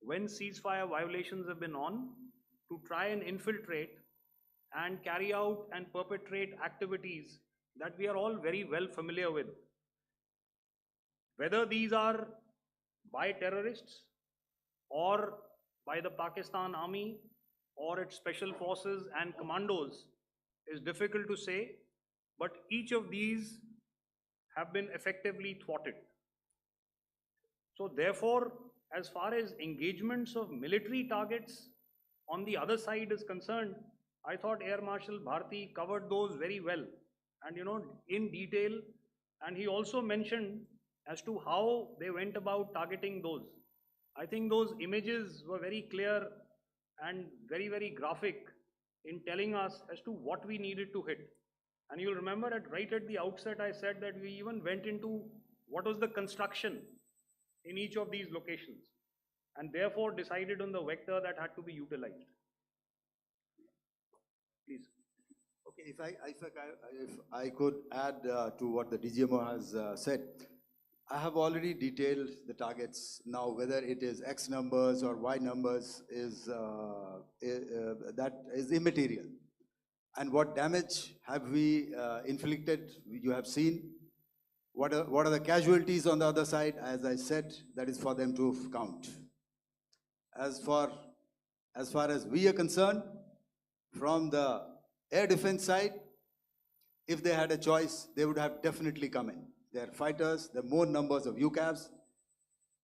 when ceasefire violations have been on to try and infiltrate and carry out and perpetrate activities that we are all very well familiar with. Whether these are by terrorists or by the Pakistan Army or its special forces and commandos is difficult to say, but each of these have been effectively thwarted. So therefore, as far as engagements of military targets on the other side is concerned, I thought Air Marshal Bharti covered those very well and in detail, and he also mentioned as to how they went about targeting those. I think those images were very clear and very, very graphic in telling us as to what we needed to hit. And you'll remember right at the outset, I said that we even went into what was the construction in each of these locations, and therefore decided on the vector that had to be utilized. Please. Okay, if I could add to what the DGMO has said, I have already detailed the targets. Now, whether it is X numbers or Y numbers is that is immaterial. And what damage have we inflicted? You have seen. What are the casualties on the other side? As I said, that is for them to count. As far as we are concerned, from the air defense side, if they had a choice, they would have definitely come in. They are fighters, there are more numbers of UCAVs.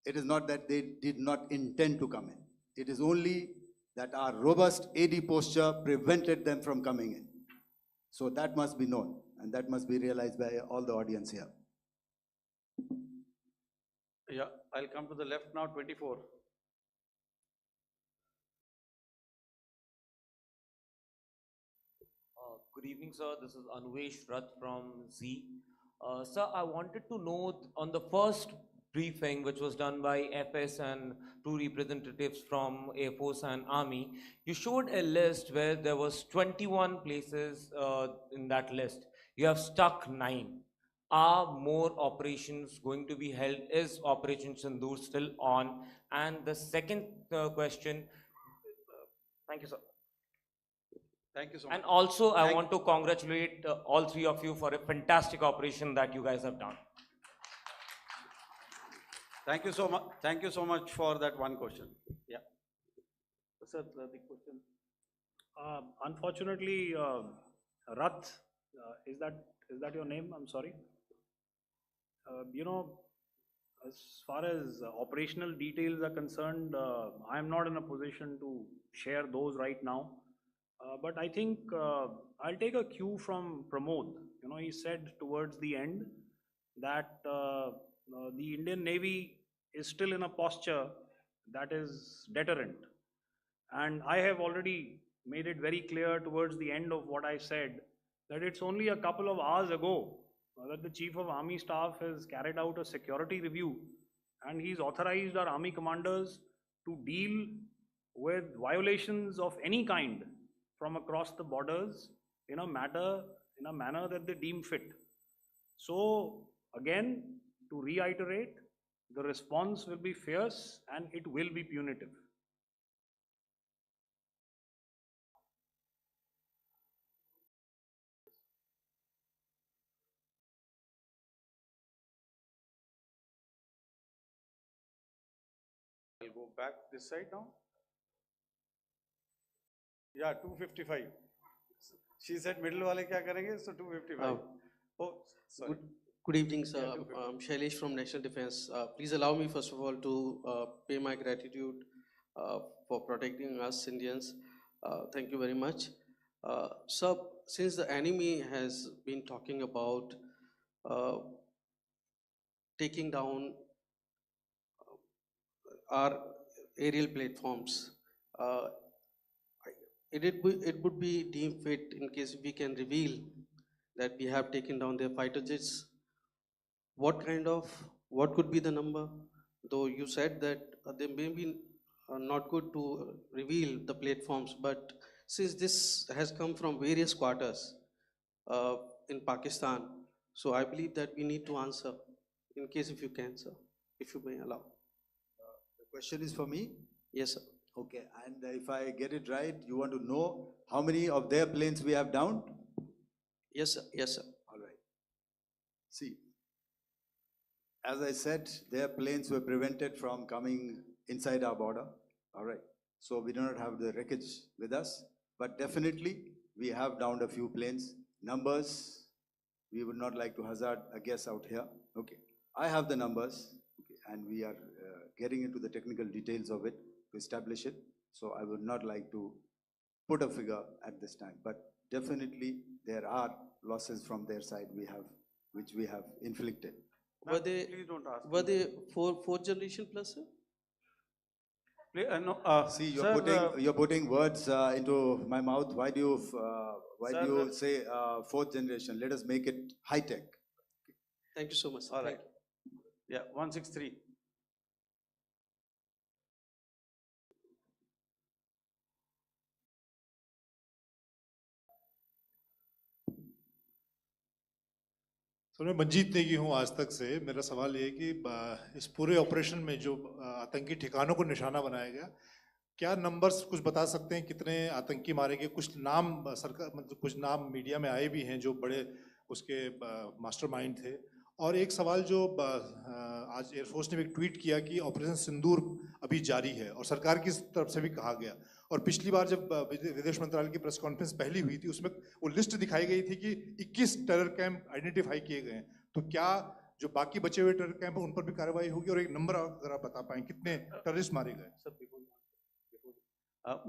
It is not that they did not intend to come in. It is only that our robust AD posture prevented them from coming in. So that must be known, and that must be realized by all the audience here. Yeah, I'll come to the left now, 24. Good evening, sir. This is Anuvesh Rath from Z. Sir, I wanted to know on the first briefing, which was done by FS and two representatives from Air Force and Army, you showed a list where there was 21 places in that list. You have stuck 9. Are more operations going to be held? Is Operation Sindoor still on? And the second question, thank you, sir. Thank you so much. And also, I want to congratulate all three of you for a fantastic operation that you guys have done. Thank you so much. Thank you so much for that one question. Yeah. Sir, the question. Unfortunately, Rath, is that your name? I'm sorry. As far as operational details are concerned, I am not in a position to share those right now. But I think I'll take a cue from Pramod. He said towards the end that the Indian Navy is still in a posture that is deterrent. And I have already made it very clear towards the end of what I said that it's only a couple of hours ago that the Chief of Army Staff has carried out a security review, and he's authorized our Army commanders to deal with violations of any kind from across the borders in a manner that they deem fit. So again, to reiterate, the response will be fierce and it will be punitive. I'll go back this side now. Yeah, 255. She said middle wale kya karenge, so 255. Oh, sorry. Good evening, sir. Yeah, 255. I'm Shailesh from National Defense. Please allow me, first of all, to pay my gratitude for protecting us Indians. Thank you very much. Sir, since the enemy has been talking about taking down our aerial platforms, it would be deemed fit in case we can reveal that we have taken down their fighter jets. What could be the number? Though you said that they may be not good to reveal the platforms, but since this has come from various quarters in Pakistan, so I believe that we need to answer, in case if you can, sir, if you may allow. The question is for me? Yes, sir. Okay, and if I get it right, you want to know how many of their planes we have downed? Yes, sir. Yes, sir. All right. See, as I said, their planes were prevented from coming inside our border. All right. So we do not have the wreckage with us, but definitely we have downed a few planes. Numbers, we would not like to hazard a guess out here. Okay. I have the numbers, okay, and we are getting into the technical details of it to establish it. So I would not like to put a figure at this time, but definitely there are losses from their side which we have inflicted. Were they Please don't ask. were they fourth generation plus, sir? No, See, sir, you're putting words into my mouth. Why do Sir, you say fourth generation? Let us make it high tech. Thank you so much, sir. all Thank right. you. Yeah, 163. Sir मैं मंजीत नेगी हूँ आज तक से। मेरा सवाल ये है कि इस पूरे ऑपरेशन में जो आतंकी ठिकानों को निशाना बनाया गया, क्या नंबर्स कुछ बता सकते हैं कितने आतंकी मारे गए? कुछ नाम सरकार मतलब कुछ नाम मीडिया में आए भी हैं जो बड़े उसके मास्टरमाइंड थे। और एक सवाल जो आज एयरफोर्स ने भी एक ट्वीट किया कि ऑपरेशन सिंदूर अभी जारी है और सरकार की तरफ से भी कहा गया। और पिछली बार जब विदेश मंत्रालय की प्रेस कॉन्फ्रेंस पहली हुई थी उसमें वो लिस्ट दिखाई गई थी कि 21 टेरर कैंप आइडेंटिफाई किए गए हैं। तो क्या जो बाकी बचे हुए टेरर कैंप उन पर भी कार्रवाई होगी? और एक नंबर अगर आप बता पाएं कितने टेररिस्ट मारे गए?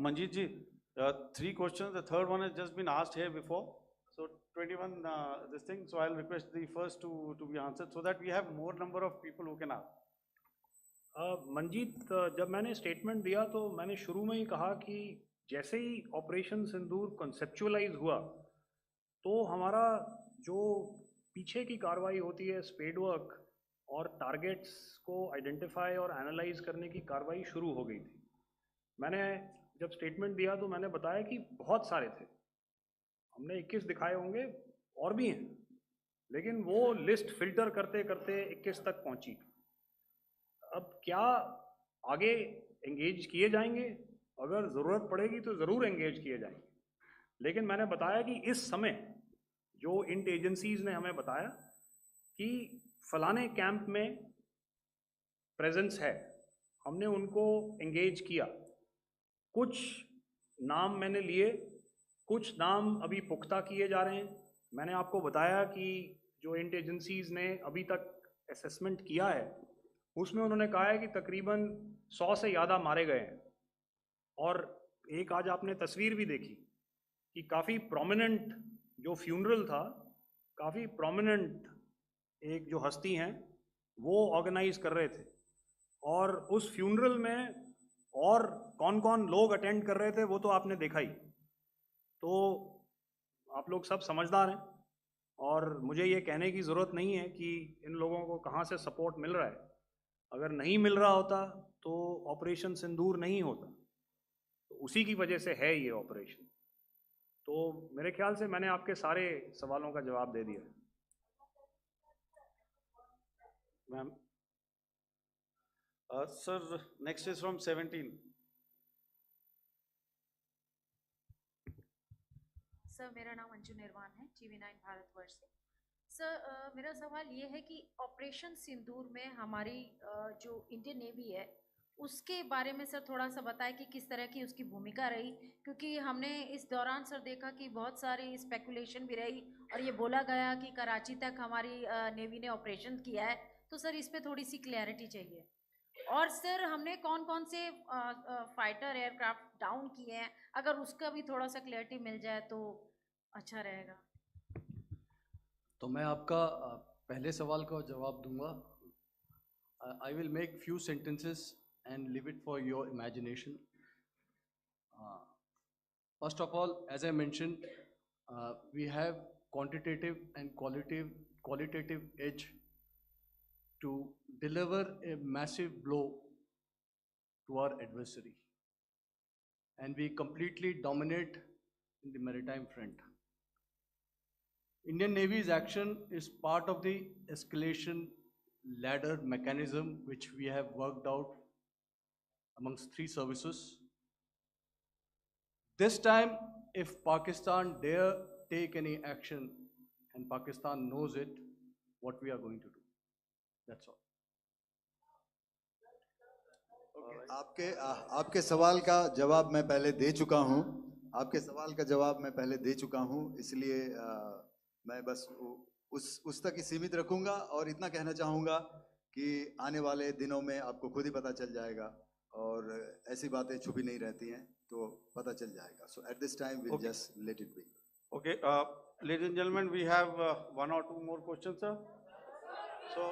Manjeet ji, 3 questions. The third one has just been asked here before. So 21 this thing. So I'll request the first to be answered so that we have more number of people who can ask. Manjeet, जब मैंने statement दिया तो मैंने शुरू में ही कहा कि जैसे ही ऑपरेशन सिंदूर कॉन्सेप्चुअलाइज हुआ तो हमारा जो पीछे की कार्रवाई होती है स्पेड वर्क और टारगेट्स को आइडेंटिफाई और एनालाइज करने की कार्रवाई शुरू हो गई थी। मैंने जब स्टेटमेंट दिया तो मैंने बताया कि बहुत सारे थे, हमने 21 दिखाए होंगे और भी हैं, लेकिन वो लिस्ट फिल्टर करते करते 21 तक पहुंची। अब क्या आगे एंगेज किए जाएंगे? अगर ज़रूरत पड़ेगी तो ज़रूर एंगेज किए जाएंगे, लेकिन मैंने बताया कि इस समय जो इंट एजेंसीज ने हमें बताया कि फलाने कैंप में प्रेजेंस है, हमने उनको एंगेज किया। कुछ नाम मैंने लिए, कुछ नाम अभी पुख्ता किए जा रहे हैं। मैंने आपको बताया कि जो इंट एजेंसीज ने अभी तक असेसमेंट किया है उसमें उन्होंने कहा है कि तकरीबन 100 से ज़्यादा मारे गए हैं। और एक आज आपने तस्वीर भी देखी कि काफ़ी प्रोमिनेंट जो फ्यूनरल था, काफ़ी प्रोमिनेंट एक जो हस्ती हैं वो ऑर्गेनाइज कर रहे थे, और उस फ्यूनरल में और कौन कौन लोग अटेंड कर रहे थे वो तो आपने देखा ही। तो आप लोग सब समझदार हैं और मुझे ये कहने की ज़रूरत नहीं है कि इन लोगों को कहाँ से सपोर्ट मिल रहा है। अगर नहीं मिल रहा होता तो ऑपरेशन सिंदूर नहीं होता, तो उसी की वजह से है ये ऑपरेशन। तो मेरे ख्याल से मैंने आपके सारे सवालों का जवाब दे दिया। Ma'am. Sir, next is from 17. Sir, मेरा नाम अंजू निर्वाण है, TV9 भारतवर्ष से। सर, मेरा सवाल ये है कि ऑपरेशन सिंदूर में हमारी जो इंडियन नेवी है उसके बारे में सर थोड़ा सा बताएं कि किस तरह की उसकी भूमिका रही, क्योंकि हमने इस दौरान सर देखा कि बहुत सारी स्पेकुलेशन भी रही और ये बोला गया कि कराची तक हमारी नेवी ने ऑपरेशन किया है। तो सर इस पे थोड़ी सी क्लैरिटी चाहिए। और सर हमने कौन कौन से फाइटर एयरक्राफ्ट डाउन किए हैं, अगर उसका भी थोड़ा सा क्लैरिटी मिल जाए तो अच्छा रहेगा। तो मैं आपका पहले सवाल का जवाब दूंगा। I will make few sentences and leave it for your imagination. First of all, as I mentioned, we have quantitative and qualitative edge to deliver a massive blow to our adversary, and we completely dominate in the maritime front. Indian Navy's action is part of the escalation ladder mechanism which we have worked out amongst 3 services. This time, if Pakistan dare take any action, and Pakistan knows it, what we are going to do. That's all. आपके सवाल का जवाब मैं पहले दे चुका हूं। आपके सवाल का जवाब मैं पहले दे चुका हूं, इसलिए मैं बस उस तक ही सीमित रखूंगा और इतना कहना चाहूंगा कि आने वाले दिनों में आपको खुद ही पता चल जाएगा और ऐसी बातें छुपी नहीं रहती हैं, तो पता चल जाएगा। So at this time we'll just let it be. Okay, ladies and gentlemen, we have 1 or 2 more questions, sir. So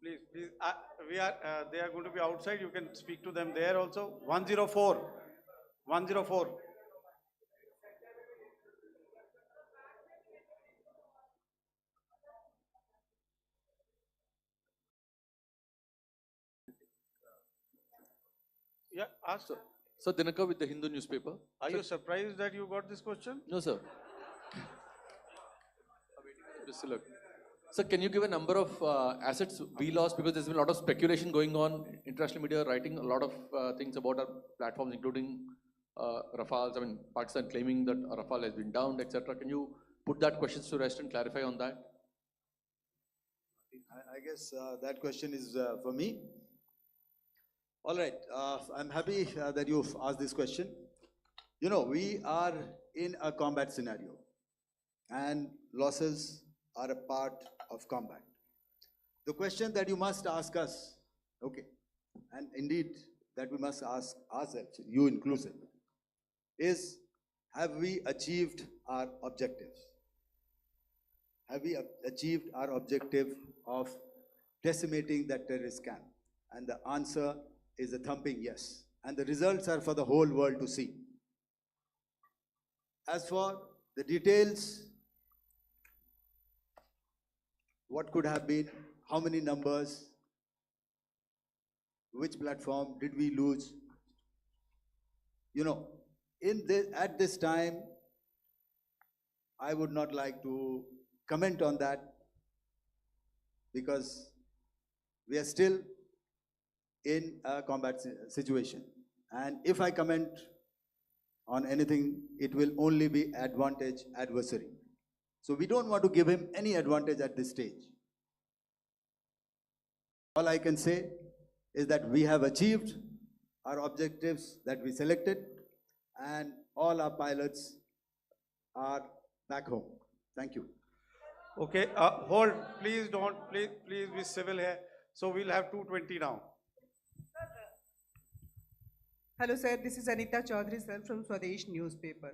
please, they are going to be outside. You can speak to them there also. 104, 104. Yeah, ask. Sir, Dinakar with the Hindu newspaper. Are you surprised that you got this question? No, sir. Just look. Sir, can you give a number of assets we lost, because there's been a lot of speculation going on, international media writing a lot of things about our platforms, including Rafales. I mean, Pakistan claiming that Rafale has been downed, etc. Can you put that question to rest and clarify on that? I guess that question is for me. All right, I'm happy that you've asked this question. You know, we are in a combat scenario, and losses are a part of combat. The question that you must ask us, okay, and indeed that we must ask ourselves, you inclusive, is have we achieved our objectives? Have we achieved our objective of decimating that terrorist camp? And the answer is a thumping yes. And the results are for the whole world to see. As for the details, what could have been, how many numbers, which platform did we lose? You know, at this time, I would not like to comment on that, because we are still in a combat situation. And if I comment on anything, it will only be advantage adversary. So we don't want to give him any advantage at this stage. All I can say is that we have achieved our objectives that we selected, and all our pilots are back home. Thank you. Okay, hold. Please don't. Please be civil here. So we'll have 220 now. Hello sir, this is Anita Chaudhary sir from Swadesh newspaper.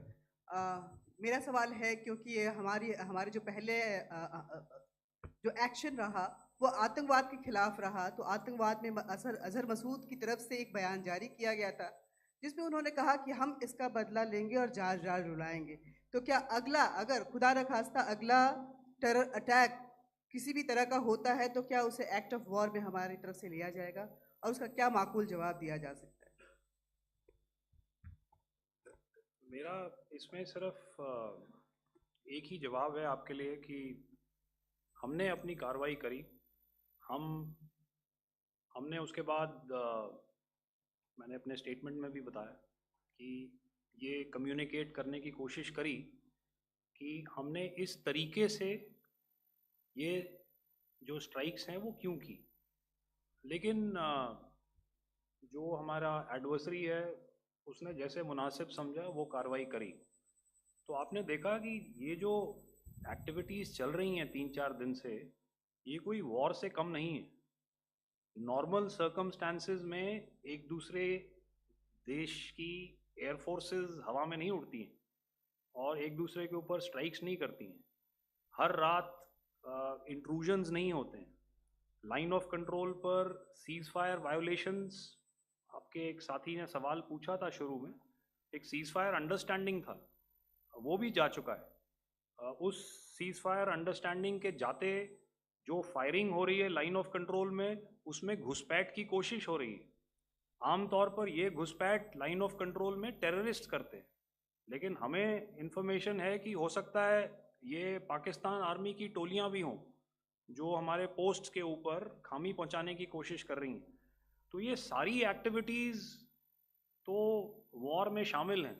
मेरा सवाल है, क्योंकि ये हमारे जो पहले जो action रहा वो आतंकवाद के खिलाफ रहा, तो आतंकवाद में अजहर मसूद की तरफ से एक बयान जारी किया गया था जिसमें उन्होंने कहा कि हम इसका बदला लेंगे और जाज जाज रुलाएंगे। तो क्या अगला, अगर खुदा न खास्ता अगला टेरर अटैक किसी भी तरह का होता है, तो क्या उसे एक्ट ऑफ वॉर में हमारी तरफ से लिया जाएगा और उसका क्या माकूल जवाब दिया जा सकता है? मेरा इसमें सिर्फ एक ही जवाब है आपके लिए कि हमने अपनी कार्रवाई करी। हमने उसके बाद मैंने अपने स्टेटमेंट में भी बताया कि ये कम्युनिकेट करने की कोशिश करी कि हमने इस तरीके से ये जो स्ट्राइक्स हैं वो क्यों की। लेकिन जो हमारा एडवर्सरी है उसने जैसे मुनासिब समझा वो कार्रवाई करी। तो आपने देखा कि ये जो एक्टिविटीज़ चल रही हैं 3-4 दिन से, ये कोई वॉर से कम नहीं है। नॉर्मल सर्कमस्टांसेस में एक दूसरे देश की एयर फोर्सेस हवा में नहीं उड़ती हैं और एक दूसरे के ऊपर स्ट्राइक्स नहीं करती हैं। हर रात इंट्रूजन्स नहीं होते हैं। लाइन ऑफ कंट्रोल पर सीज फायर वायोलेशंस, आपके एक साथी ने सवाल पूछा था शुरू में, एक सीज फायर अंडरस्टैंडिंग था, वो भी जा चुका है। उस सीज फायर अंडरस्टैंडिंग के जाते जो फायरिंग हो रही है लाइन ऑफ कंट्रोल में, उसमें घुसपैठ की कोशिश हो रही है। आमतौर पर ये घुसपैठ लाइन ऑफ कंट्रोल में टेररिस्ट करते हैं, लेकिन हमें इंफॉर्मेशन है कि हो सकता है ये पाकिस्तान आर्मी की टोलियां भी हों जो हमारे पोस्ट के ऊपर खामी पहुंचाने की कोशिश कर रही हैं। तो ये सारी एक्टिविटीज़ तो वॉर में शामिल हैं।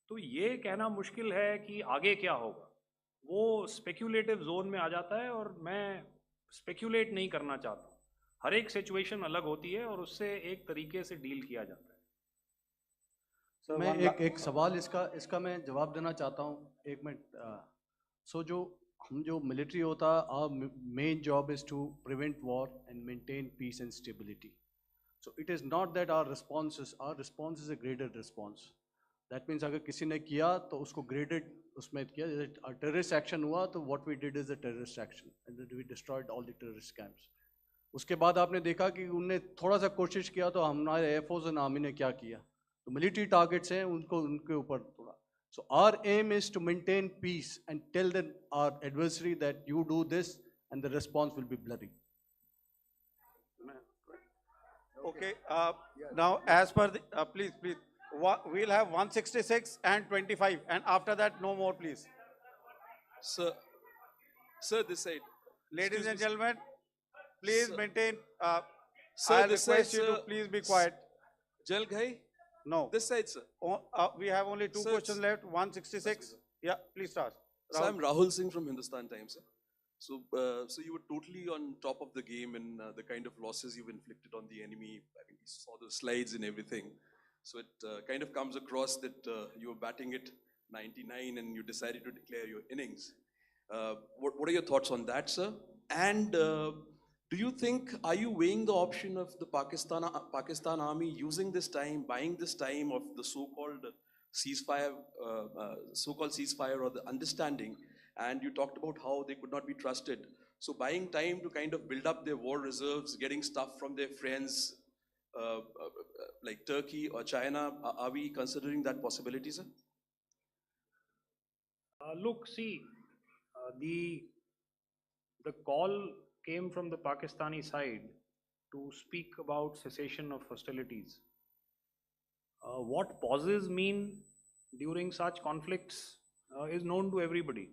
तो ये कहना मुश्किल है कि आगे क्या होगा, वो स्पेक्यूलेटिव जोन में आ जाता है और मैं स्पेक्यूलेट नहीं करना चाहता। हर एक सिचुएशन अलग होती है और उससे एक तरीके से डील किया जाता है। मैं एक सवाल इसका मैं जवाब देना चाहता हूँ, एक मिनट। जो मिलिट्री होता है, our main job is to prevent war and maintain peace and stability. So it is not that our response is a graded response. That means अगर किसी ने किया तो उसको graded उसमें किया। जैसे terrorist action हुआ तो what we did is a terrorist action and then we destroyed all the terrorist camps. उसके बाद आपने देखा कि उनने थोड़ा सा कोशिश किया तो हमारे एयरफोर्स एंड आर्मी ने क्या किया, तो मिलिट्री टारगेट्स हैं उनको उनके ऊपर थोड़ा. So our aim is to maintain peace and tell our adversary that you do this and the response will be bloody. Okay, now as per the, please, we'll have 166 and 25, and after that, no more, please. Sir, this side. Ladies and gentlemen, please Sir. maintain, Sir, I'll this request side, you to sir. please be quiet. Jal Ghai? No. This side, sir. We have only two Sir, questions left, 166. Yeah, please start. So I'm Rahul Singh from Hindustan Times, sir. So you were totally on top of the game in the kind of losses you've inflicted on the enemy. I mean, we saw the slides and everything. So it kind of comes across that you were batting it 99 and you decided to declare your innings. What are your thoughts on that, sir? And do you think, are you weighing the option of the Pakistan army using this time, buying this time of the so-called ceasefire, or the understanding? And you talked about how they could not be trusted. So buying time to kind of build up their war reserves, getting stuff from their friends like Turkey or China, are we considering that possibility, sir? Look, see, the call came from the Pakistani side to speak about cessation of hostilities. What pauses mean during such conflicts is known to everybody.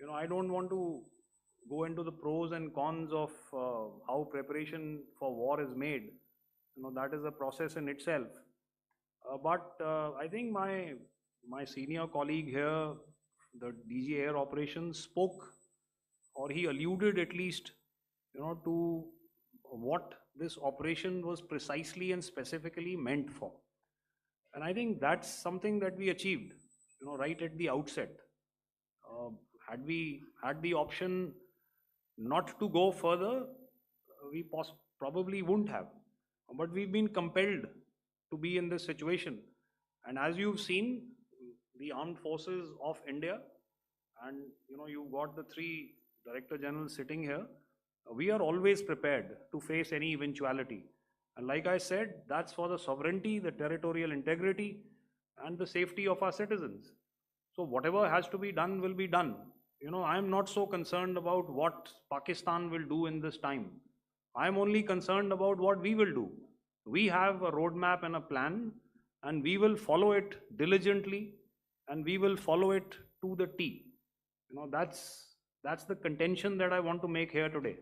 You know, I don't want to go into the pros and cons of how preparation for war is made. You know, that is a process in itself. But I think my senior colleague here, the DG Air Operations, spoke, or he alluded at least, you know, to what this operation was precisely and specifically meant for. And I think that's something that we achieved, you know, right at the outset. Had we had the option not to go further, we probably wouldn't have. But we've been compelled to be in this situation. And as you've seen, the armed forces of India, and you know, you've got the three Director Generals sitting here, we are always prepared to face any eventuality. And like I said, that's for the sovereignty, the territorial integrity, and the safety of our citizens. So whatever has to be done will be done. You know, I'm not so concerned about what Pakistan will do in this time. I'm only concerned about what we will do. We have a roadmap and a plan, and we will follow it diligently, and we will follow it to the T. You know, that's the contention that I want to make here today.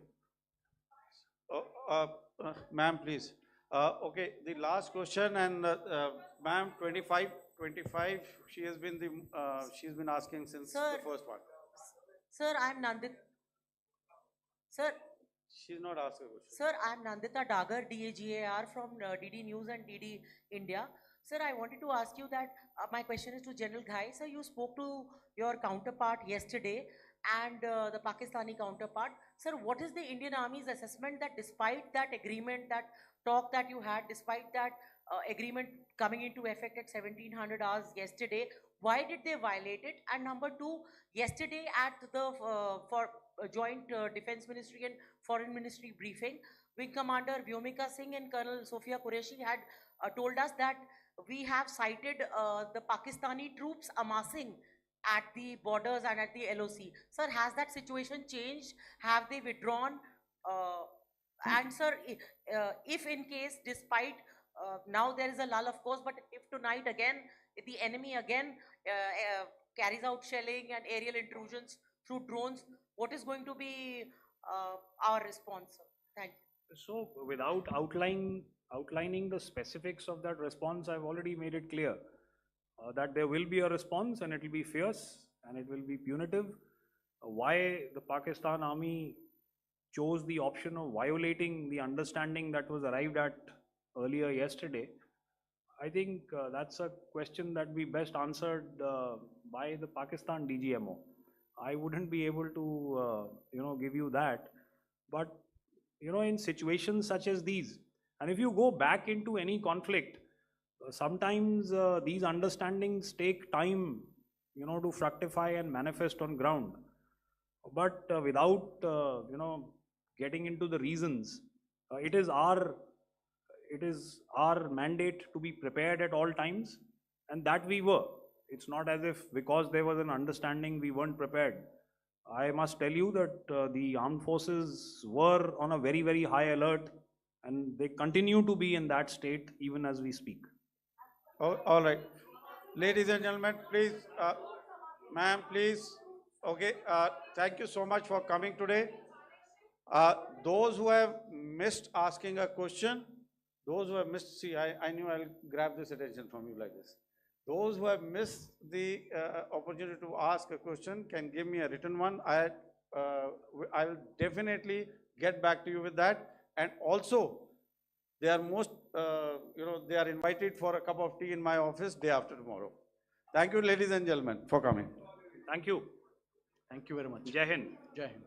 Ma'am, please. Okay, the last question, and ma'am, 25, she's been asking since Sir, the first one. Sir, I'm Nandita. Sir, She's not asking a question. Sir, I'm Nandita Dagar, DAGAR from DD News and DD India. Sir, I wanted to ask you that my question is to General Ghai. Sir, you spoke to your counterpart yesterday and the Pakistani counterpart. Sir, what is the Indian Army's assessment that despite that agreement, that talk that you had, despite that agreement coming into effect at 1700 hours yesterday, why did they violate it? And number two, yesterday at the joint Defense Ministry and Foreign Ministry briefing, Wing Commander Vyomika Singh and Colonel Sophia Qureshi had told us that we have cited the Pakistani troops amassing at the borders and at the LOC. Sir, has that situation changed? Have they withdrawn? And sir, if in case, despite now there is a lull, of course, but if tonight again, if the enemy again carries out shelling and aerial intrusions through drones, what is going to be our response, sir? Thank you. So without outlining the specifics of that response, I've already made it clear that there will be a response, and it will be fierce and it will be punitive. Why the Pakistan army chose the option of violating the understanding that was arrived at earlier yesterday, I think that's a question that we best answered by the Pakistan DGMO. I wouldn't be able to, give you that. But, in situations such as these, and if you go back into any conflict, sometimes these understandings take time, to fructify and manifest on ground. But without, getting into the reasons. It is our mandate to be prepared at all times, and that we were. It's not as if because there was an understanding we weren't prepared. I must tell you that the armed forces were on a very, very high alert, and they continue to be in that state even as we speak. All right. Ladies and gentlemen, please, ma'am, please. Okay, thank you so much for coming today. Those who have missed asking a question, those who have missed, see, I knew I'll grab this attention from you like this. Those who have missed the opportunity to ask a question can give me a written one. I will definitely get back to you with that. And also, they are they are invited for a cup of tea in my office day after tomorrow. Thank you, ladies and gentlemen, for coming. Thank you. Thank you very much. Jai Hind. Jai Hind.